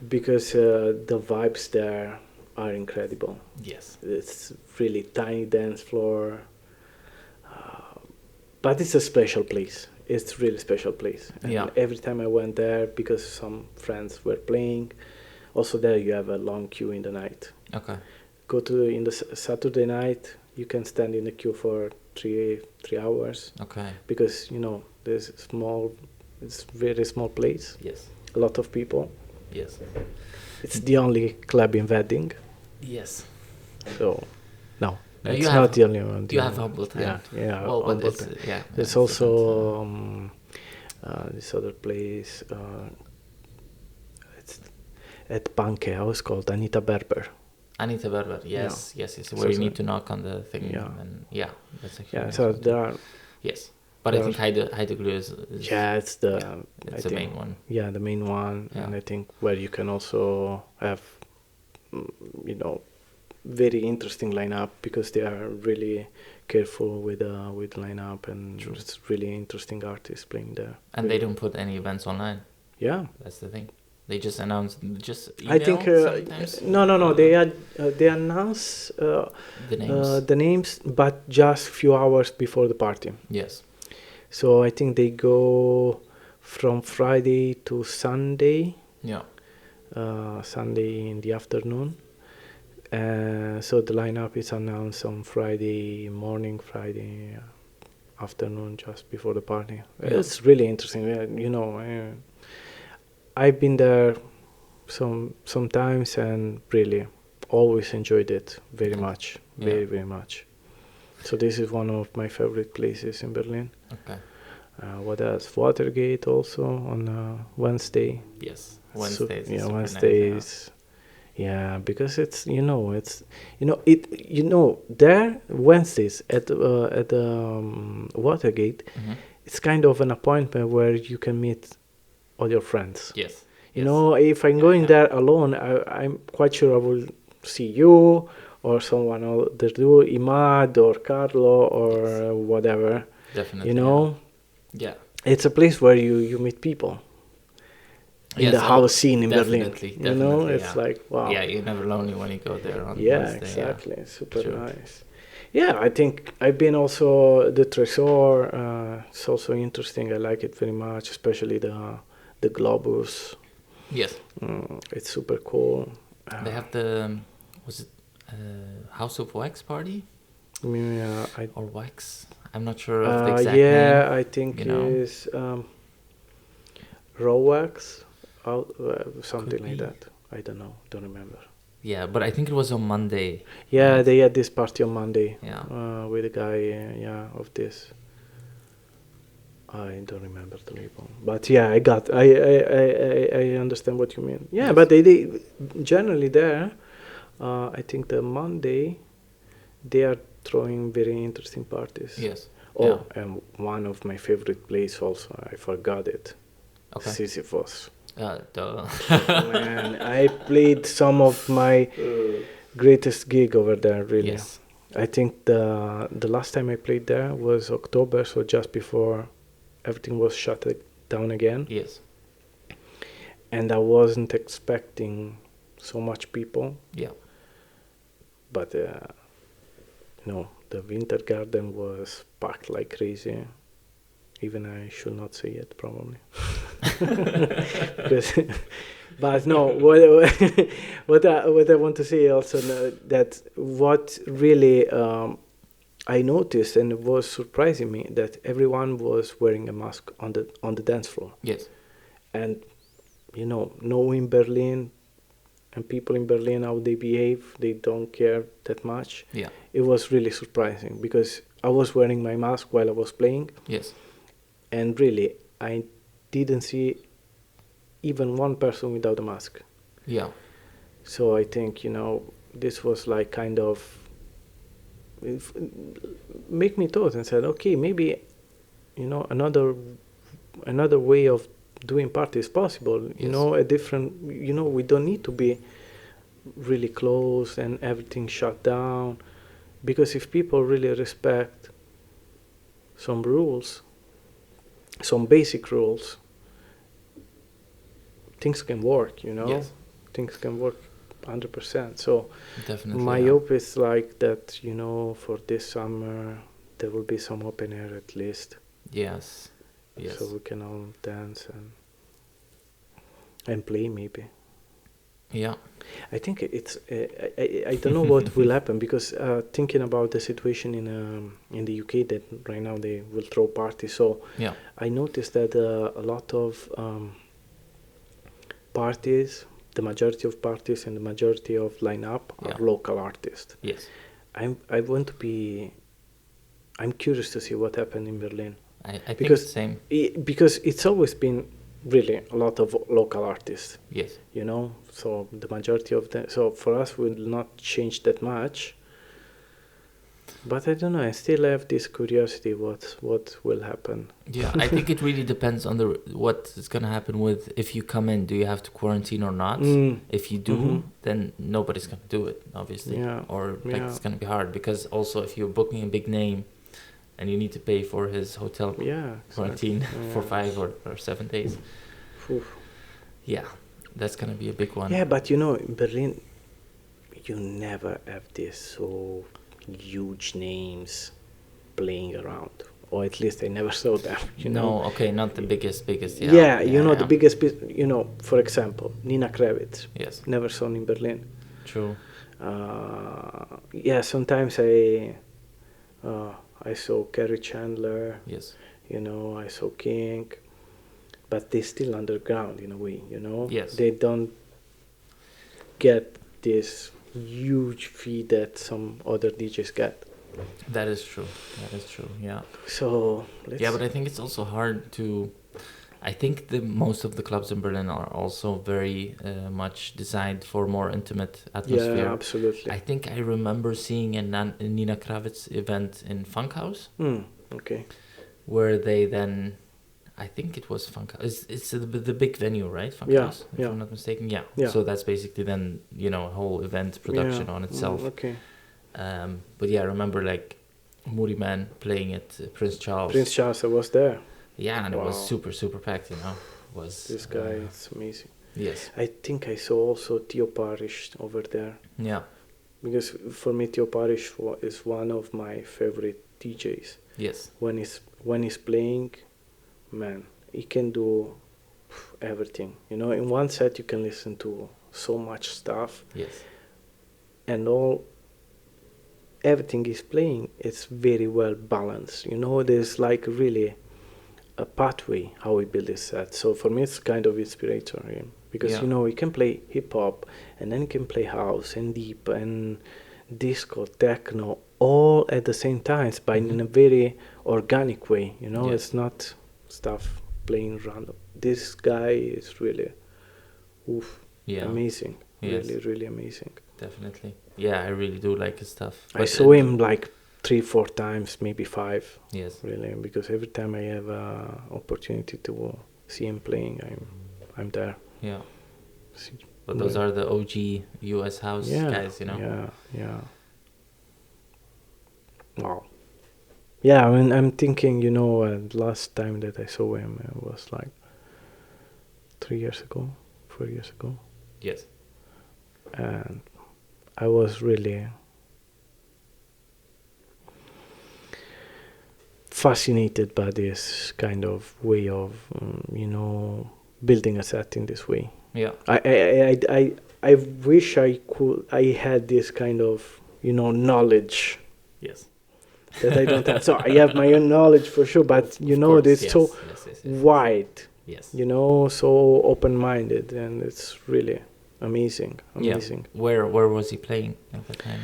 B: because the vibes there are incredible.
A: Yes.
B: It's really tiny dance floor, but it's a special place. It's really special place. And
A: Yeah.
B: every time I went there, because some friends were playing, also there you have a long queue in the night.
A: Okay.
B: Go to in the Saturday night, you can stand in the queue for three hours,
A: Okay.
B: because there's it's very small place,
A: Yes.
B: a lot of people.
A: Yes.
B: It's the only club in Wedding,
A: Yes.
B: so no,
A: No,
B: it's
A: you
B: not
A: have-
B: the only one.
A: You have humble time.
B: Yeah.
A: Well, but it's
B: Humboldt.
A: yeah.
B: There's
A: it's
B: also
A: different,
B: this other place. It's at Panke House called Anita Berber.
A: Anita Berber. Yes. Yes.
B: It's
A: Where you
B: also-
A: need to knock on the thing.
B: Yeah.
A: And yeah, that's actually.
B: Yeah,
A: nice
B: so
A: also.
B: there are.
A: Yes. But I think Heidegger is
B: Yeah, it's the.
A: it's
B: I
A: the
B: think,
A: main one.
B: Yeah, the main one,
A: Yeah.
B: and I think where you can also have, very interesting lineup, because they are really careful with lineup, and
A: True.
B: it's really interesting artists playing there.
A: And they don't put any events online.
B: Yeah,
A: That's the thing. They just announce
B: I think
A: sometimes.
B: no. They announce
A: The names.
B: the names, but just few hours before the party.
A: Yes.
B: So I think they go from Friday to Sunday.
A: Yeah.
B: Sunday in the afternoon. So the lineup is announced on Friday morning, Friday afternoon, just before the party.
A: Yeah.
B: It's really interesting. I've been there sometimes, and really always enjoyed it very much,
A: Yeah.
B: very, very much. So this is one of my favorite places in Berlin.
A: Okay.
B: What else? Watergate also on Wednesday.
A: Yes. Wednesdays.
B: Yeah,
A: is super nice,
B: Wednesdays. Yeah, because it's there Wednesdays at Watergate.
A: Mhm.
B: It's kind of an appointment where you can meet all your friends.
A: Yes.
B: You know, if I'm going
A: yeah.
B: there alone, I'm quite sure I will see you or someone other, Imad or Carlo or whatever.
A: Definitely.
B: You know,
A: Yeah.
B: it's a place where you meet people. In
A: Yes,
B: the house scene in Berlin,
A: definitely,
B: you know,
A: definitely,
B: it's
A: yeah.
B: like wow.
A: Yeah, you're never lonely when you go there on
B: Yeah,
A: Wednesday.
B: exactly. Super
A: True.
B: nice. Yeah, I think I've been also the Tresor. It's also interesting. I like it very much, especially the Globus.
A: Yes.
B: It's super cool.
A: They have the was it House of Wax party
B: Yeah,
A: or Wax? I'm not sure of the exact
B: yeah,
A: name.
B: I think
A: you know.
B: it's Raw Wax, something
A: Could
B: like
A: be.
B: that. I don't know. Don't remember.
A: Yeah, but I think it was on Monday.
B: Yeah,
A: Right?
B: they had this party on Monday.
A: Yeah.
B: With a guy, of this. I don't remember the label, but yeah, I understand what you mean. Yeah,
A: Yes.
B: but they generally there. I think the Monday, they are throwing very interesting parties.
A: Yes.
B: Oh,
A: Yeah.
B: and one of my favorite plays also. I forgot it.
A: Okay.
B: Sisyphos.
A: Duh.
B: Man, I played some of my greatest gig over there. Really.
A: Yes.
B: I think the last time I played there was October, so just before everything was shut down again.
A: Yes.
B: And I wasn't expecting so much people,
A: Yeah.
B: but the Winter Garden was packed like crazy. Even I should not say it probably. Because, but no, what I want to say also that what really I noticed, and it was surprising me, that everyone was wearing a mask on the dance floor.
A: Yes.
B: And knowing Berlin and people in Berlin, how they behave, they don't care that much.
A: Yeah.
B: It was really surprising because I was wearing my mask while I was playing,
A: Yes.
B: and really I didn't see even one person without a mask.
A: Yeah.
B: So I think this was like kind of make me thought and said, okay, maybe another way of doing party is possible.
A: Yes.
B: A different. We don't need to be really close and everything shut down, because if people really respect some rules, some basic rules, things can work.
A: Yes.
B: Things can work 100%. So
A: Definitely.
B: my
A: yeah.
B: hope is like that, for this summer there will be some open air at least,
A: Yes. Yes.
B: so we can all dance and play maybe.
A: Yeah.
B: I think it's. I don't know what will happen because thinking about the situation in the UK that right now they will throw parties. So
A: Yeah.
B: I noticed that a lot of parties, the majority of parties and the majority of lineup are local artists.
A: Yes.
B: I want to be. I'm curious to see what happened in Berlin.
A: I think
B: Because
A: the same.
B: Because it's always been really a lot of local artists.
A: Yes.
B: You know, so the majority of them. So for us, will not change that much. But I don't know. I still have this curiosity. What will happen?
A: Yeah, I think it really depends on what is gonna happen with if you come in. Do you have to quarantine or not? If you do, then nobody's gonna do it, obviously.
B: Yeah.
A: Or like it's gonna be hard because also if you're booking a big name, and you need to pay for his hotel quarantine for 5 or 7 days.
B: Oof.
A: Yeah, that's gonna be a big one.
B: Yeah, but you know, in Berlin, you never have this so huge names playing around, or at least I never saw them. You know?
A: Okay, not the biggest.
B: Yeah, you know, the biggest. You know, for example, Nina Kravitz.
A: Yes.
B: Never saw in Berlin.
A: True.
B: Yeah, sometimes I saw Kerry Chandler.
A: Yes.
B: You know, I saw King, but they're still underground in a way. You know.
A: Yes.
B: They don't get this huge fee that some other DJs get.
A: That is true. Yeah.
B: So
A: but I think it's also hard to. I think most of the clubs in Berlin are also very much designed for more intimate atmosphere.
B: Yeah, absolutely.
A: I think I remember seeing a Nina Kravitz event in Funkhaus.
B: Okay.
A: Where they then, I think it was Funkhaus. It's the big venue, right? Funkhaus, if I'm not mistaken. Yeah. So that's basically then a whole event production on itself.
B: Okay.
A: But yeah, I remember like Moody Man playing at Prince Charles.
B: Prince Charles, I was there.
A: Yeah, and it was super packed.
B: This guy is amazing.
A: Yes.
B: I think I saw also Theo Parrish over there.
A: Yeah.
B: Because for me, Theo Parrish is one of my favorite DJs.
A: Yes.
B: When he's playing, man, he can do everything. You know, in one set you can listen to so much stuff.
A: Yes.
B: And everything he's playing, it's very well balanced. You know, there's like really a pathway how he built his set. So for me, it's kind of inspirational because you know, he can play hip hop and then he can play house and deep and disco, techno, all at the same time, but in a very organic way. You know, it's not stuff playing random. This guy is really, amazing.
A: Yes.
B: Really, really amazing.
A: Definitely. Yeah, I really do like his stuff.
B: I saw him like 3-4 times, maybe 5.
A: Yes.
B: Really, because every time I have opportunity to see him playing, I'm there.
A: Yeah. But those are the OG US house guys, you know.
B: Yeah. Wow. Yeah, I mean, I'm thinking, you know, last time that I saw him was like 4 years ago.
A: Yes.
B: And I was really fascinated by this kind of way of, you know, building a set in this way.
A: Yeah.
B: I wish I had this kind of, you know, knowledge.
A: Yes.
B: That I don't have. So I have my own knowledge for sure, but you know, it's so wide.
A: Yes.
B: You know, so open-minded, and it's really amazing.
A: Yeah. Where was he playing at that time?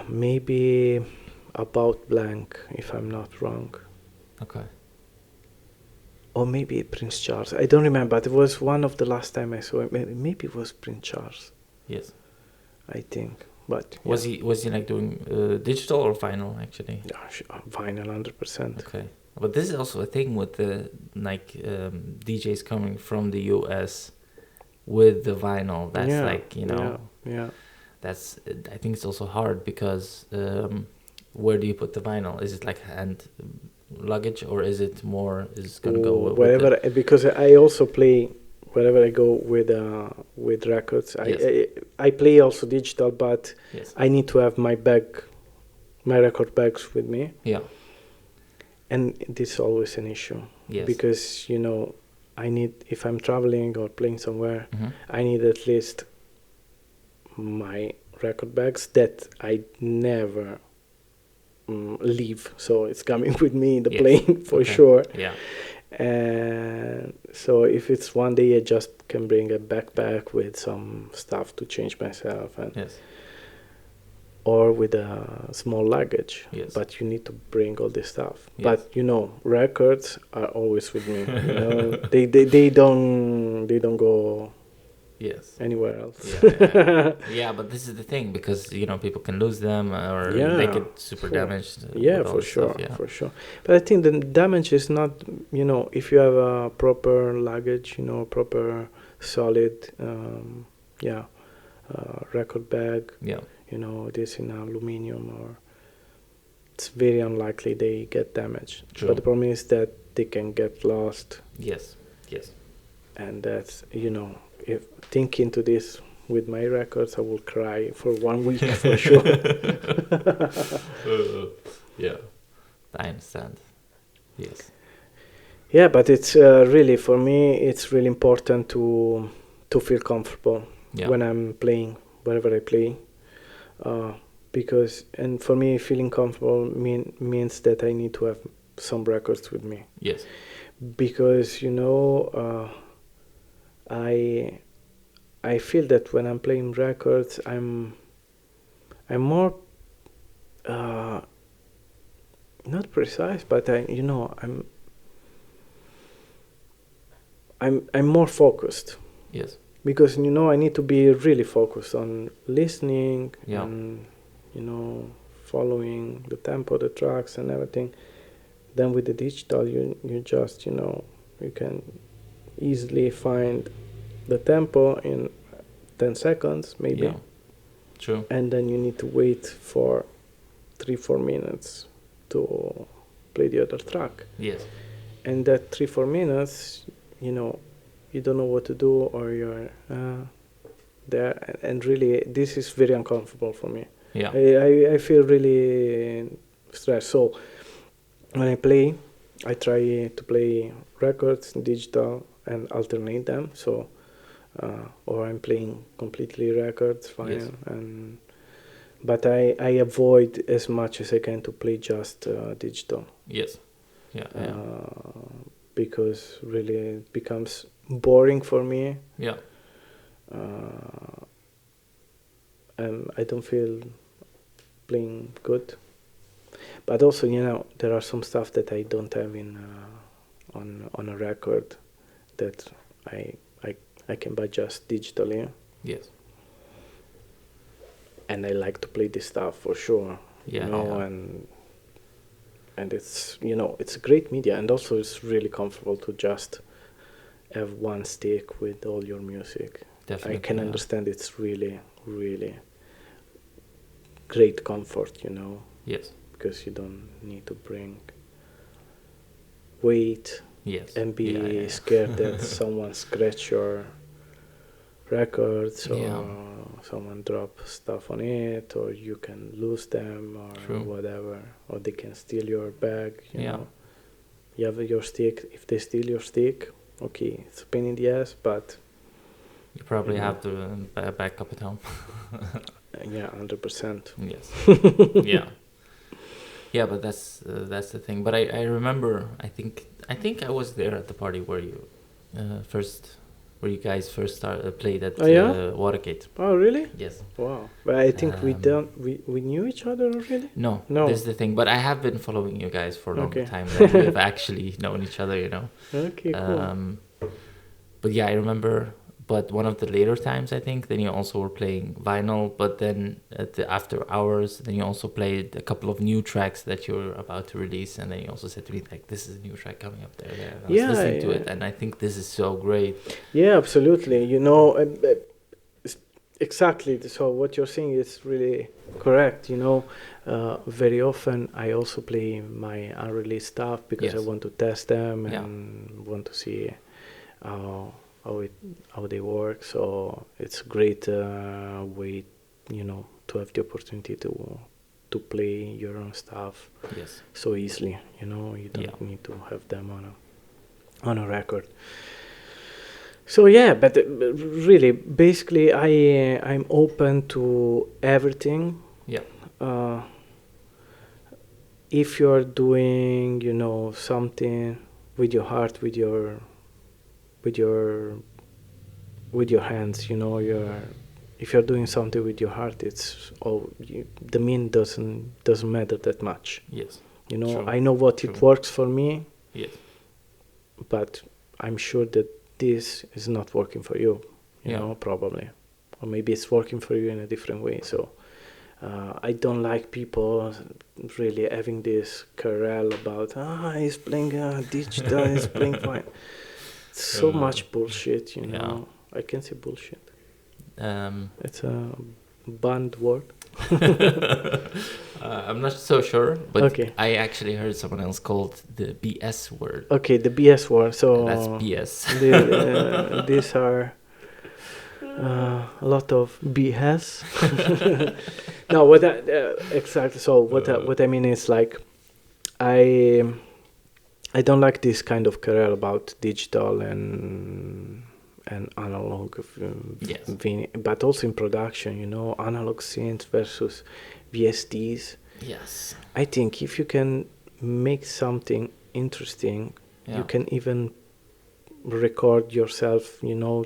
B: Maybe about blank, if I'm not wrong.
A: Okay.
B: Or maybe Prince Charles. I don't remember. But it was one of the last time I saw him. Maybe it was Prince Charles.
A: Yes.
B: I think. But
A: was he like doing digital or vinyl actually?
B: Yeah, vinyl 100%.
A: Okay. But this is also a thing with the DJs coming from the US with the vinyl. That's like, you know.
B: Yeah.
A: That's, I think it's also hard because where do you put the vinyl? Is it like hand luggage or is it more gonna go
B: wherever? Because I also play wherever I go with records.
A: Yes.
B: I play also digital, but I need to have my record bags with me.
A: Yeah.
B: And this is always an issue.
A: Yes.
B: Because, you know, I need, if I'm traveling or playing somewhere,
A: Mm-hmm.
B: I need at least my record bags that I never leave. So it's coming with me in the
A: Yes.
B: plane for
A: Okay.
B: sure.
A: Yeah.
B: And so if it's one day, I just can bring a backpack with some stuff to change myself, and
A: Yes.
B: or with a small luggage.
A: Yes.
B: But you need to bring all this stuff.
A: Yes.
B: But you know, records are always with me. You know, they don't go
A: Yes.
B: anywhere else.
A: Yeah, but this is the thing, because you know people can lose them or they
B: Yeah,
A: get super
B: for-
A: damaged.
B: Yeah,
A: with all
B: for
A: this
B: sure,
A: stuff, yeah.
B: for sure. But I think the damage is not, you know, if you have a proper luggage, you know, proper solid, record bag,
A: Yeah.
B: you know, this in aluminium, or it's very unlikely they get damaged.
A: True.
B: But the problem is that they can get lost,
A: Yes. Yes.
B: and that's, you know, if thinking to this with my records, I will cry for 1 week for sure.
A: Yeah. I understand. Yes.
B: Yeah, but it's really, for me, it's really important to feel comfortable
A: Yeah.
B: when I'm playing, wherever I play, because, and for me, feeling comfortable means that I need to have some records with me,
A: Yes.
B: because you know, I feel that when I'm playing records, I'm more not precise, but I'm more focused,
A: Yes.
B: because you know I need to be really focused on listening,
A: Yeah.
B: and you know, following the tempo, the tracks, and everything. Then with the digital, you just, you know, you can easily find the tempo in 10 seconds maybe,
A: Yeah. True.
B: and then you need to wait for 3-4 minutes to play the other track.
A: Yes.
B: And that 3-4 minutes, you know, you don't know what to do, or you're there, and really this is very uncomfortable for me.
A: Yeah.
B: I feel really stressed. So when I play, I try to play records, digital, and alternate them. So or I'm playing completely records, fine.
A: Yes.
B: But I avoid as much as I can to play just digital.
A: Yes. Yeah. Yeah.
B: Because really it becomes boring for me,
A: Yeah.
B: and I don't feel playing good. But also, you know, there are some stuff that I don't have in on a record that I can buy just digitally,
A: Yes.
B: and I like to play this stuff for sure.
A: Yeah.
B: You know,
A: Yeah.
B: and it's, you know, it's a great media, and also it's really comfortable to just have one stick with all your music.
A: Definitely.
B: I can
A: yeah.
B: understand it's really, really great comfort, you know,
A: Yes.
B: because you don't need to bring weight
A: Yes.
B: and be
A: Yeah.
B: scared that someone scratch your records, or
A: Yeah.
B: someone drop stuff on it, or you can lose them, or
A: True.
B: whatever, or they can steal your bag, you
A: Yeah.
B: know. You have your stick. If they steal your stick, okay, it's a pain in the ass, but
A: You probably
B: you know.
A: have to back up at home.
B: Yeah, 100%.
A: Yes. Yeah. Yeah, but that's the thing. But I remember. I think I was there at the party where you where you guys first played at
B: Oh, yeah?
A: Watergate.
B: Oh, really?
A: Yes.
B: Wow. But I think we knew each other already?
A: No.
B: No.
A: This is the thing. But I have been following you guys for a long
B: Okay.
A: time. Like, we have actually known each other, you know.
B: Okay, cool.
A: But yeah, I remember. But one of the later times, I think, then you also were playing vinyl. But then at the after hours, then you also played a couple of new tracks that you were about to release. And then you also said to me, like, this is a new track coming up there. And I was listening to it, and I think this is so great.
B: Yeah, absolutely. You know, exactly. So what you're saying is really correct. You know, very often I also play my unreleased stuff because I
A: Yes.
B: want to test them
A: Yeah.
B: and want to see how they work. So it's a great way, you know, to have the opportunity to play your own stuff
A: Yes.
B: so easily. You know, you don't
A: Yeah.
B: need to have them on a record. So yeah, but really, basically, I'm open to everything.
A: Yeah.
B: If you're doing, something with your heart, with your hands, if you're doing something with your heart, it's the mean doesn't matter that much.
A: Yes.
B: True. I
A: True.
B: know what
A: True.
B: it works for me,
A: Yes.
B: but I'm sure that this is not working for you.
A: Yeah.
B: Probably, or maybe it's working for you in a different way. So I don't like people really having this quarrel about he's playing digital, he's playing fine. So much bullshit,
A: Yeah.
B: I can say bullshit.
A: Um,
B: It's a banned word.
A: I'm not so sure, but
B: Okay.
A: I actually heard someone else called the BS word.
B: Okay, the BS word. So
A: That's BS.
B: these are a lot of BS. No, exactly. So what I mean is like, I don't like this kind of career about digital and analog,
A: Yes.
B: but also in production. Analog synths versus VSTs.
A: Yes.
B: I think if you can make something interesting,
A: Yeah.
B: you can even record yourself,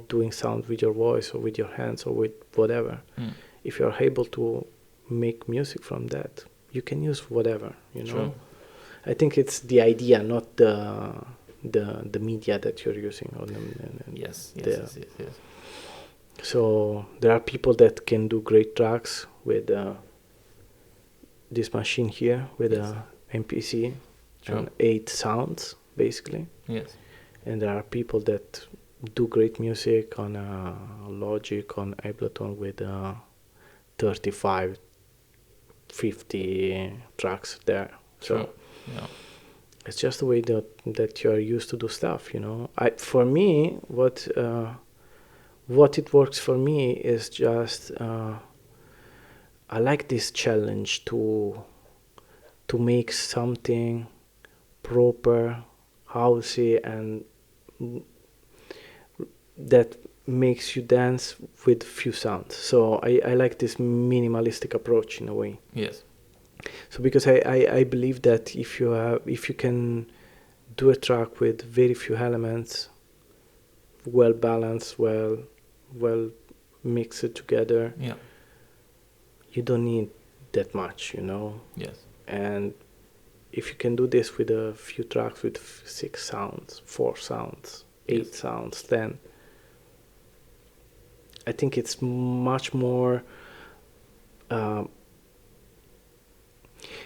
B: doing sound with your voice or with your hands or with whatever.
A: Mm.
B: If you're able to make music from that, you can use whatever,
A: True.
B: I think it's the idea, not the media that you're using.
A: Yes. Yes.
B: the-
A: Yes. Yes. Yes.
B: So there are people that can do great tracks with this machine here with
A: Yes.
B: a MPC
A: True.
B: and 8 sounds basically,
A: Yes.
B: and there are people that do great music on Logic, on Ableton with 35, 50 tracks there. So
A: True. Yeah.
B: it's just the way that you are used to do stuff. For me, what it works for me is just I like this challenge to make something proper, housey, and that makes you dance with few sounds. So I like this minimalistic approach in a way.
A: Yes.
B: So because I believe that if you can do a track with very few elements, well balanced, well mixed together,
A: Yeah.
B: you don't need that much,
A: Yes.
B: And if you can do this with a few tracks with 6 sounds, 4 sounds, 8
A: Yes.
B: sounds, then I think it's much more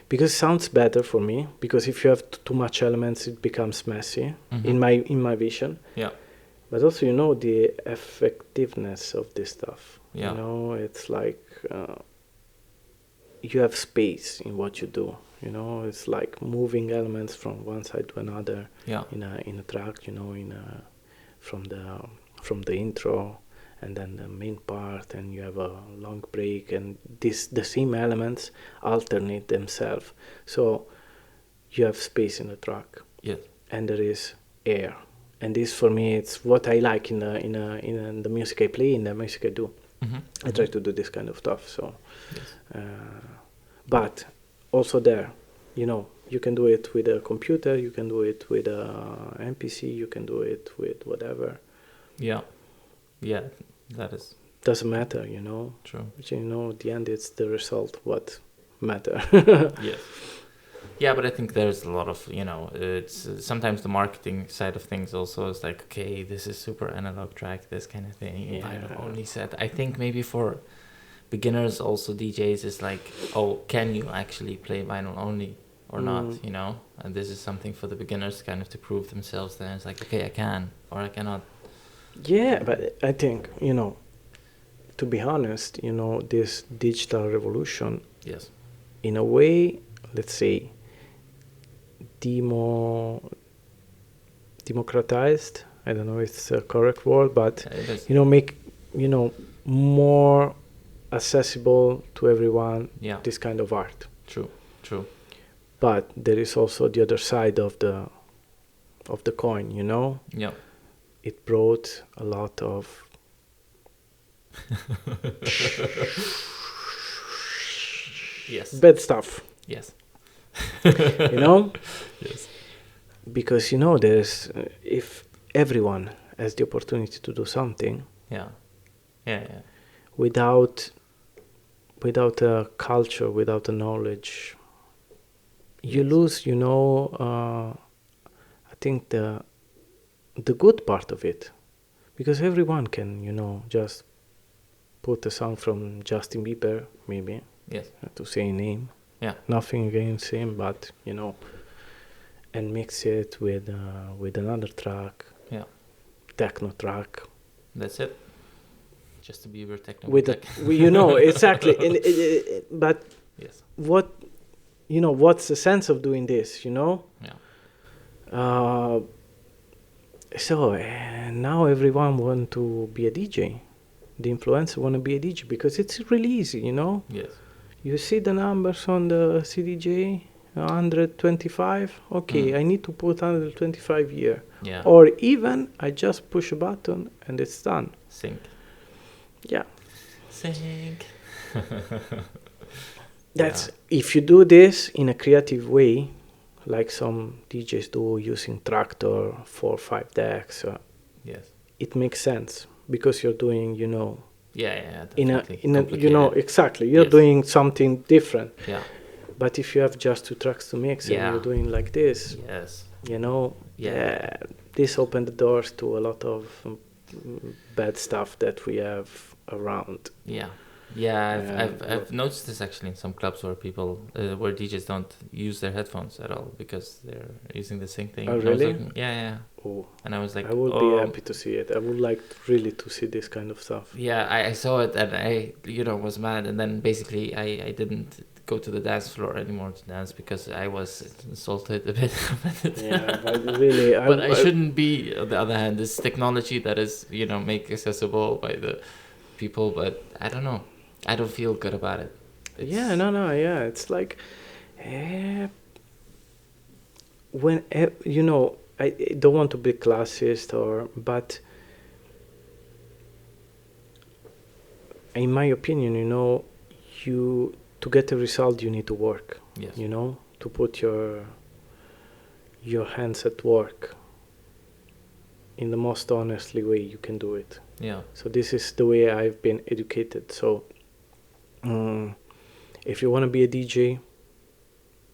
B: because it sounds better for me, because if you have too much elements it becomes messy.
A: Mhm.
B: in my vision.
A: Yeah.
B: But also the effectiveness of this stuff.
A: Yeah.
B: It's like you have space in what you do. It's like moving elements from one side to another.
A: Yeah.
B: In a track, from the intro and then the main part, and you have a long break, and the same elements alternate themselves. So you have space in the track.
A: Yes.
B: And there is air. And this for me, it's what I like in the music I play, in the music I do.
A: Mhm.
B: I try to do this kind of stuff. So,
A: Yes.
B: but also there, you can do it with a computer, you can do it with a MPC, you can do it with whatever.
A: Yeah. Yeah. That is
B: Doesn't matter,
A: true.
B: Which, at the end, it's the result what matter.
A: Yes. Yeah, but I think there's a lot of, it's sometimes the marketing side of things also is like, okay, this is super analog track, this kind of thing.
B: Yeah.
A: Vinyl only set. I think maybe for beginners, also DJs is like, oh, can you actually play vinyl only or not, And this is something for the beginners kind of to prove themselves. Then it's like, okay, I can or I cannot.
B: Yeah, but I think, to be honest, this digital revolution,
A: Yes.
B: in a way, let's say, democratized. I don't know if it's a correct word, but
A: It is.
B: make more accessible to everyone.
A: Yeah.
B: This kind of art.
A: True.
B: But there is also the other side of the coin.
A: Yeah.
B: it brought a lot of
A: Yes.
B: bad stuff,
A: Yes.
B: you know,
A: Yes.
B: because there's if everyone has the opportunity to do something
A: Yeah. Yeah. Yeah.
B: without a culture, without a knowledge, you
A: Yes.
B: lose, I think the good part of it, because everyone can, just put a song from Justin Bieber, maybe,
A: Yes.
B: to say a name.
A: Yeah.
B: Nothing against him, but and mix it with another track,
A: Yeah.
B: techno track.
A: That's it. Just to be your techno.
B: With
A: tech.
B: exactly. But
A: Yes.
B: what's the sense of doing this?
A: Yeah.
B: So now everyone want to be a DJ. The influencer want to be a DJ because it's really easy,
A: Yes.
B: You see the numbers on the CDJ, 125. Okay, I need to put 125 here.
A: Yeah.
B: Or even I just push a button and it's done.
A: Sync.
B: Yeah.
A: Sync.
B: That's if you do this in a creative way, like some DJs do using Tractor 4 or 5 decks.
A: Yes.
B: It makes sense because you're doing,
A: Yeah.
B: in a
A: Complicated.
B: exactly, you're
A: Yes.
B: doing something different.
A: Yeah.
B: But if you have just 2 tracks to mix and
A: Yeah.
B: you're doing like this,
A: Yes.
B: yeah, this opened the doors to a lot of bad stuff that we have around.
A: Yeah. Yeah, I've noticed this actually in some clubs where people, where DJs don't use their headphones at all because they're using the sync thing.
B: Oh,
A: And I was
B: really?
A: looking, yeah.
B: Oh,
A: And I was like,
B: I would be happy to see it. I would like really to see this kind of stuff.
A: Yeah, I saw it and I, was mad. And then basically I didn't go to the dance floor anymore to dance because I was insulted a bit.
B: Yeah, but really,
A: But I shouldn't be, on the other hand, this technology that is, made accessible by the people. But I don't know. I don't feel good about it.
B: Yeah, yeah. It's like, when, I don't want to be classist but in my opinion, to get a result, you need to work.
A: Yes.
B: To put your hands at work in the most honestly way you can do it.
A: Yeah.
B: So this is the way I've been educated. So if you want to be a DJ,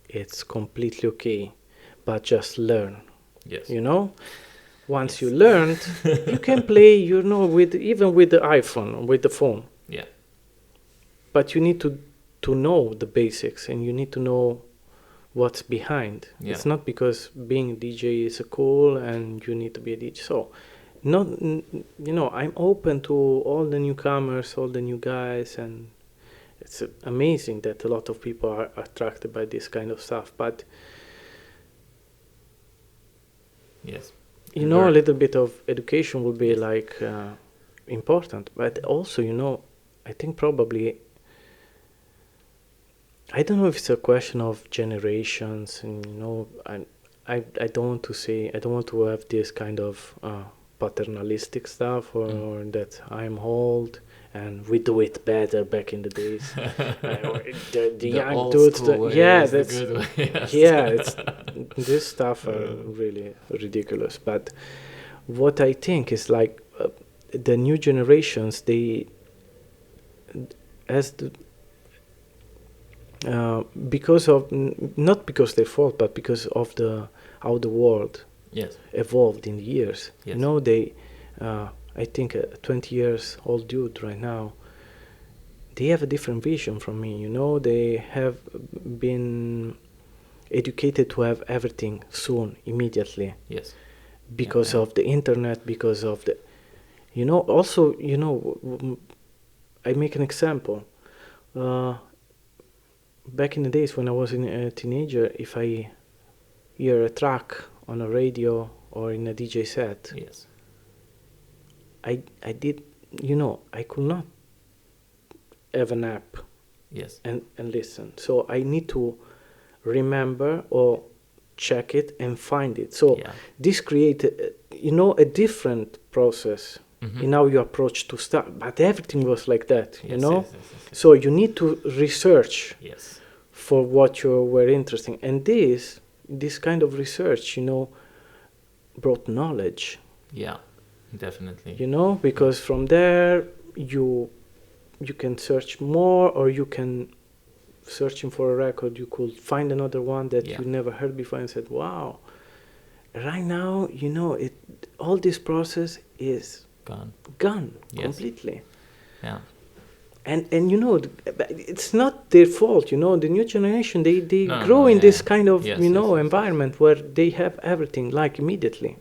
B: it's completely okay, but just learn.
A: Yes.
B: Once you learned, you can play, even with the iPhone, with the phone.
A: Yeah.
B: But you need to know the basics and you need to know what's behind.
A: Yeah.
B: It's not because being a DJ is cool and you need to be a DJ. So, I'm open to all the newcomers, all the new guys, and it's amazing that a lot of people are attracted by this kind of stuff. But
A: Yes.
B: a little bit of education would be like important. But also, I think probably, I don't know if it's a question of generations, and I don't want to say, I don't want to have this kind of paternalistic stuff or that I'm old and we do it better back in the days. The young dudes, that's
A: the good way. Yes.
B: yeah, it's this stuff are really ridiculous. But what I think is like the new generations, they as the because of not because they fault, but because of how the world
A: Yes.
B: evolved in the years.
A: Yes.
B: They I think a 20 years old dude right now, they have a different vision from me. They have been educated to have everything soon, immediately,
A: Yes.
B: because of the internet, because of the also I make an example. Back in the days when I was a teenager, if I hear a track on a radio or in a DJ set,
A: Yes.
B: I did, I could not have an app
A: Yes.
B: and listen. So I need to remember or check it and find it. So
A: Yeah.
B: this created, a different process in how you approach to stuff. But everything was like that,
A: Yes, yes.
B: So you need to research
A: Yes.
B: for what you were interested in. And this kind of research, brought knowledge.
A: Yeah, definitely.
B: Because from there you can search more, or you can, searching for a record, you could find another one that you never heard before and said, wow, right now, all this process is gone completely.
A: Yeah.
B: And it's not their fault, the new generation, they grow in this kind of, environment where they have everything like immediately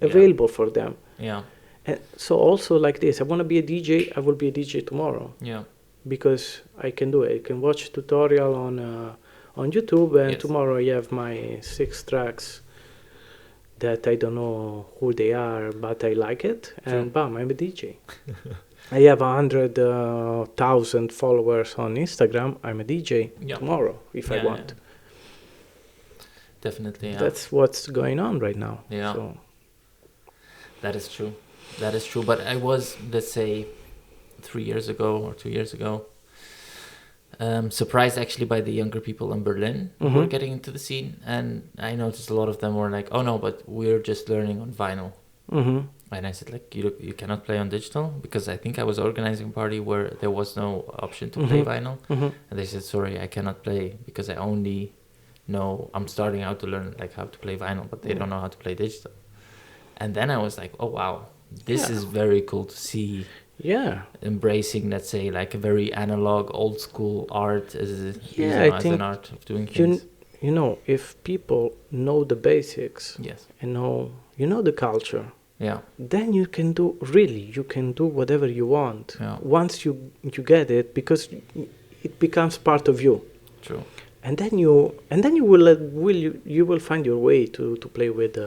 B: available for them.
A: Yeah.
B: And so also like this, I want to be a DJ, I will be a DJ tomorrow.
A: Yeah.
B: Because I can do it. I can watch tutorial on YouTube, and tomorrow I have my 6 tracks that I don't know who they are, but I like it, and bam, I'm a DJ. I have 100,000 followers on Instagram. I'm a DJ tomorrow if I want.
A: Definitely. Yeah.
B: That's what's going on right now.
A: Yeah.
B: So.
A: That is true. But I was, let's say, 3 years ago or 2 years ago, surprised actually by the younger people in Berlin who were getting into the scene, and I noticed a lot of them were like, "Oh no, but we're just learning on vinyl." And I said, like, you cannot play on digital, because I think I was organizing a party where there was no option to play vinyl, and they said, "Sorry, I cannot play because I only know, I'm starting out to learn like how to play vinyl, but they don't know how to play digital." And then I was like, "Oh wow, this is very cool to see."
B: Yeah,
A: embracing, let's say, like a very analog, old school art as an art of doing things.
B: If people know the basics, and know the culture, then you can do whatever you want. Once you get it, because it becomes part of you.
A: True.
B: And then you will find your way to play with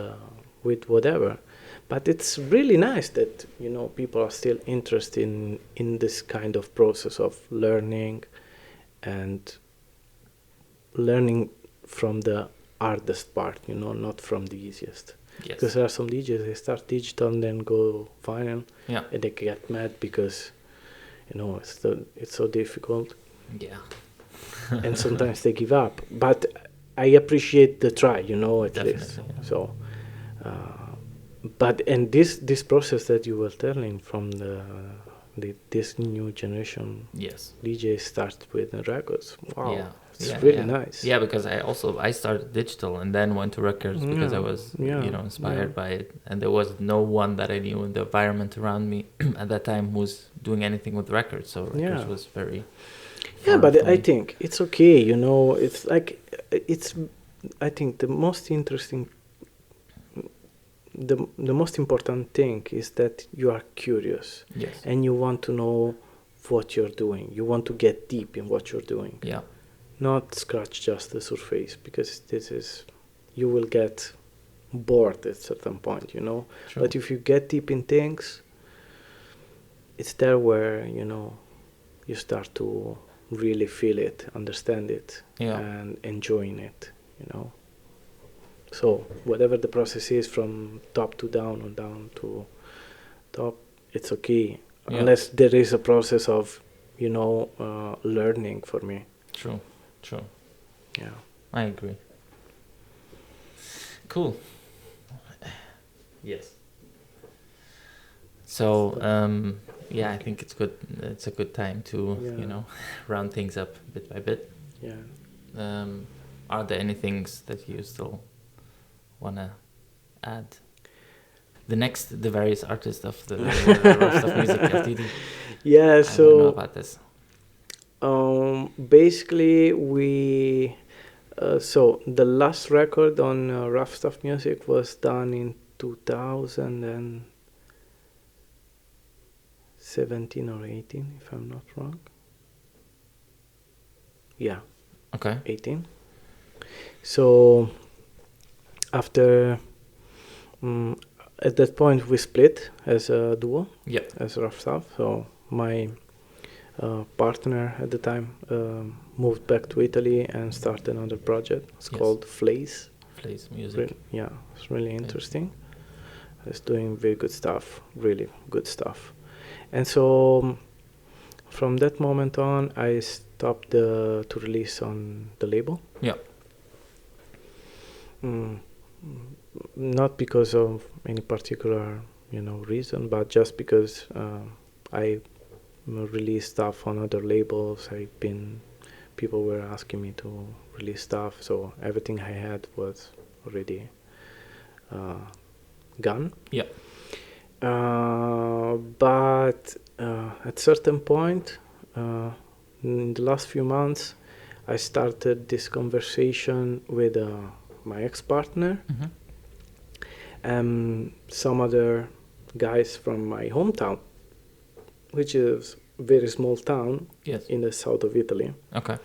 B: whatever. But it's really nice that people are still interested in this kind of process of learning, and learning from the hardest part, not from the easiest.
A: Yes.
B: Because there are some DJs, they start digital and then go vinyl,
A: and
B: they get mad because it's so difficult.
A: Yeah.
B: And sometimes they give up. But I appreciate the try, at
A: Definitely,
B: least. So. But this process that you were telling from this new generation DJs start with the records. Wow, it's really nice.
A: Yeah, because I started digital and then went to records because I was inspired by it, and there was no one that I knew in the environment around me at that time who was doing anything with records. So records was very
B: but I think it's okay. It's like I think the most interesting. The most important thing is that you are curious, and you want to know what you're doing. You want to get deep in what you're doing, not scratch just the surface, because you will get bored at a certain point, True. But if you get deep in things, it's there where you start to really feel it, understand it, and enjoying it, So whatever the process is, from top to down or down to top, it's okay. Unless there is a process of, learning for me.
A: True.
B: Yeah.
A: I agree. Cool. Yes. So, I think it's good. It's a good time to, round things up bit by bit.
B: Yeah.
A: Are there any things that you still want to add? The various artists of the Ruff Stuff Music Ltd.
B: Yeah,
A: so I don't know about this.
B: Basically, we so the last record on Ruff Stuff Music was done in 2017 or 18, if I'm not wrong. Yeah.
A: Okay.
B: 18. So after at that point we split as a duo, as Ruff Stuff. So my partner at the time moved back to Italy and started another project. It's called Flays
A: Music.
B: It's really interesting. is doing very good stuff, really good stuff. And so from that moment on, I stopped to release on the label.
A: Yeah.
B: Not because of any particular, reason, but just because I release stuff on other labels. People were asking me to release stuff, so everything I had was already gone.
A: Yeah.
B: But at certain point, in the last few months, I started this conversation with my ex-partner and some other guys from my hometown, which is a very small town in the south of Italy.
A: Okay.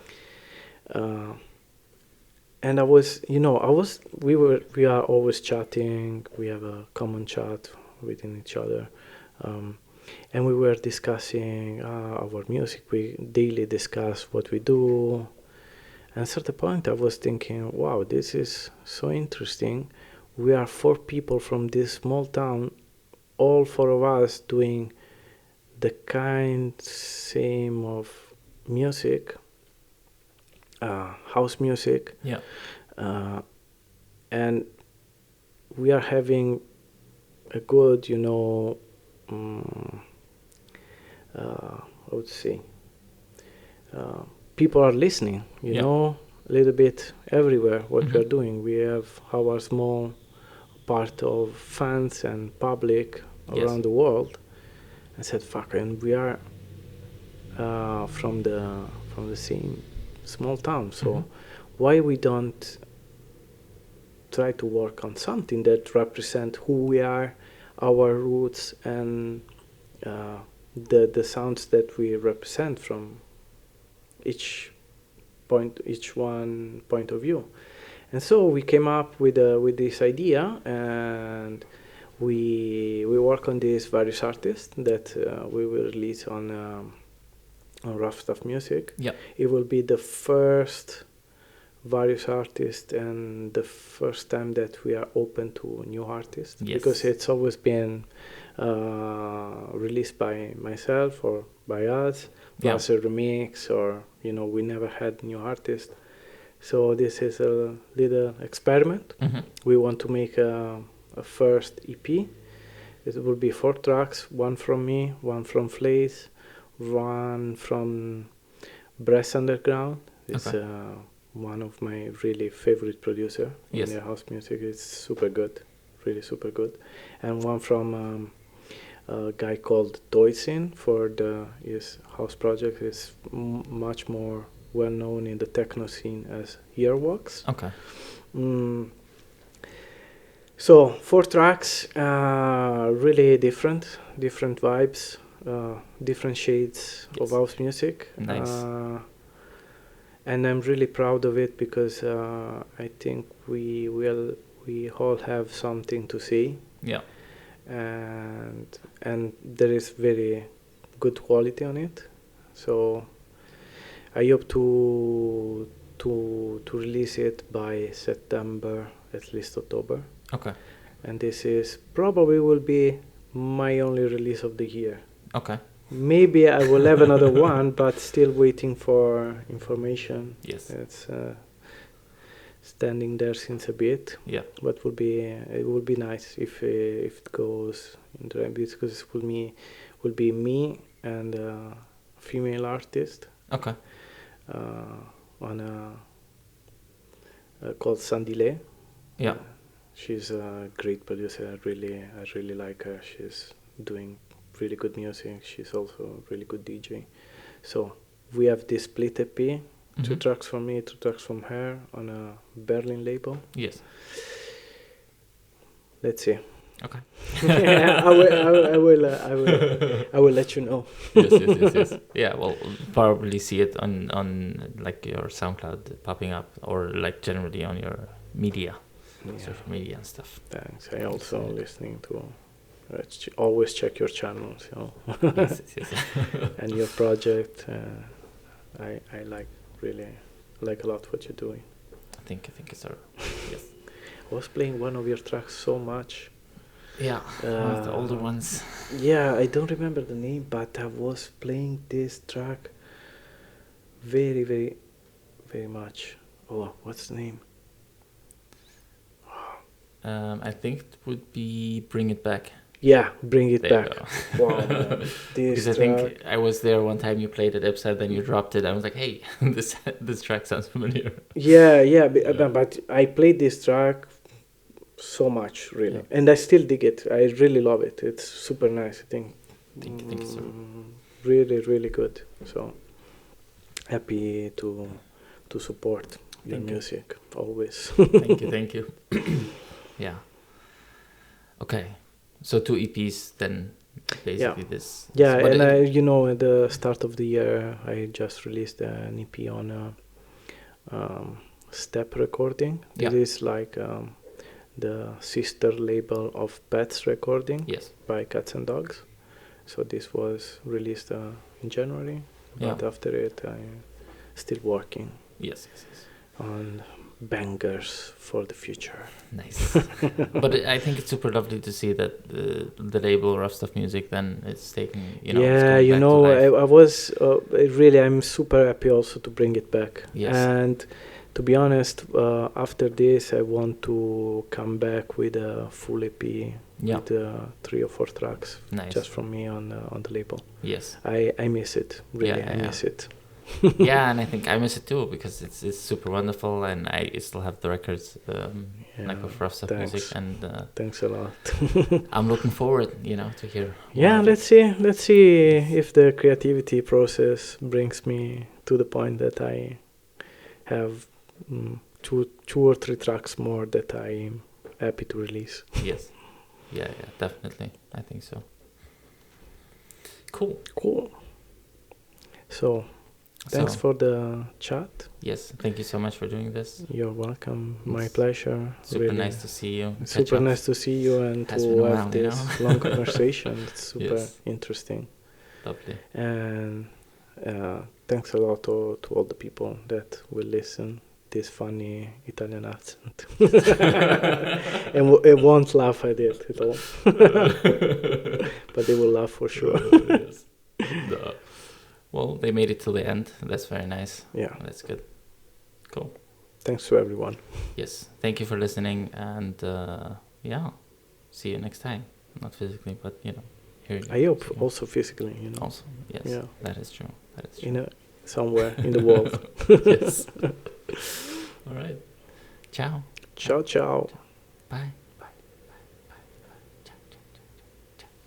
B: And we are always chatting. We have a common chat within each other. And we were discussing our music. We daily discuss what we do. And at a certain point, I was thinking, wow, this is so interesting. We are 4 people from this small town, all 4 of us doing the same of music, house music.
A: Yeah.
B: And we are having a good, I would say, people are listening, a little bit everywhere what we are doing. We have our small part of fans and public around the world. I said, fuck, and we are from the same small town, so why we don't try to work on something that represent who we are, our roots, and the sounds that we represent from each point of view. And so we came up with this idea, and we work on these various artists that we will release on Ruff Stuff Music.
A: Yeah.
B: It will be the first various artists and the first time that we are open to new artists, because it's always been released by myself or by us, plus a remix, or we never had new artists. So this is a little experiment. We want to make a first EP. It will be 4 tracks, 1 from me, 1 from Flays, 1 from Brass Underground. It's one of my really favorite producer in the house music. It's super good, really super good. And 1 from a guy called Toysin for his house project. Is much more well known in the techno scene as Earwax.
A: Okay.
B: So 4 tracks, really different vibes, different shades of house music.
A: Nice.
B: And I'm really proud of it because I think we all have something to say.
A: Yeah.
B: And there is very good quality on it. So I hope to release it by September, at least October.
A: Okay.
B: And this is probably will be my only release of the year.
A: Okay.
B: Maybe I will have another one, but still waiting for information.
A: Yes.
B: It's standing there since a bit.
A: Yeah.
B: But it would be nice if it goes in the right beats, because it will be me and a female artist.
A: Okay.
B: On called Sandile.
A: Yeah.
B: She's a great producer. I really like her. She's doing really good music. She's also a really good DJ. So we have this split EP, 2 tracks from me, 2 tracks from her on a Berlin label.
A: Yes.
B: Let's see.
A: Okay.
B: I will let you know.
A: yes. Yeah, well, probably see it on like your SoundCloud popping up, or like generally on your media, social media and stuff.
B: Thanks. I also listening to. Always check your channels,
A: yes.
B: And your project. I really like a lot what you're doing.
A: I think it's yes.
B: I was playing one of your tracks so much.
A: Yeah, one of the older ones.
B: Yeah, I don't remember the name, but I was playing this track very, very, very much. Oh, what's the name?
A: I think it would be Bring It Back.
B: Yeah, Bring It
A: There you
B: Back.
A: go.
B: Wow, man. This
A: Because I
B: track.
A: think I was there one time, you played it upside, then you dropped it. I was like, hey, this track sounds familiar.
B: Yeah,
A: Yeah.
B: but I played this track so much, really.
A: Yeah.
B: And I still dig it. I really love it. It's super nice, I think.
A: Thank you, sir.
B: Really, really good. So happy to support your
A: Thank you.
B: music always.
A: Thank you. Yeah. Okay. So 2 EPs then, basically this.
B: Yeah,
A: but
B: and
A: it-
B: at the start of the year, I just released an EP on Step Recording.
A: Yeah.
B: This is like the sister label of Pets Recording
A: Yes.
B: by Cats and Dogs. So this was released in January, but
A: Yeah.
B: after it, I'm still working
A: Yes.
B: on bangers for the future.
A: Nice. But I think it's super lovely to see that the label Ruff Stuff Music then is taking, it's
B: Yeah,
A: coming back to life.
B: I was really, I'm super happy also to bring it back.
A: Yes.
B: And to be honest, after this, I want to come back with a full EP
A: Yeah.
B: with 3 or 4 tracks
A: Nice.
B: just from me on the label.
A: Yes.
B: I miss it, really,
A: Yeah,
B: I
A: yeah.
B: miss it.
A: Yeah, and I think I miss it too because it's super wonderful, and I still have the records like of Ruff Stuff
B: thanks.
A: Music, and
B: Thanks a lot.
A: I'm looking forward, to hear.
B: Yeah,
A: more of
B: let's see if the creativity process brings me to the point that I have two or 3 tracks more that I'm happy to release.
A: it. Yes. Yeah, definitely. I think so. Cool.
B: So, thanks
A: So,
B: for the chat.
A: yes, thank you so much for doing this.
B: You're welcome. My
A: It's
B: pleasure.
A: Super
B: really.
A: nice to see you. catch
B: Super
A: up.
B: nice to see you and
A: Has
B: to
A: been a
B: have
A: while,
B: this long conversation. It's super
A: Yes.
B: interesting.
A: Lovely.
B: And thanks a lot to all the people that will listen this funny Italian accent. and won't laugh at it at all. But they will laugh for sure.
A: Yes. No. Well, they made it till the end. That's very nice.
B: Yeah.
A: That's good. Cool.
B: Thanks to everyone.
A: Yes. Thank you for listening, and see you next time. Not physically, but here.
B: I hope
A: see you.
B: also physically,
A: Also, yes.
B: Yeah.
A: That is true. That is true.
B: Somewhere in the world.
A: Yes. All right. Ciao.
B: Ciao, ciao.
A: Bye.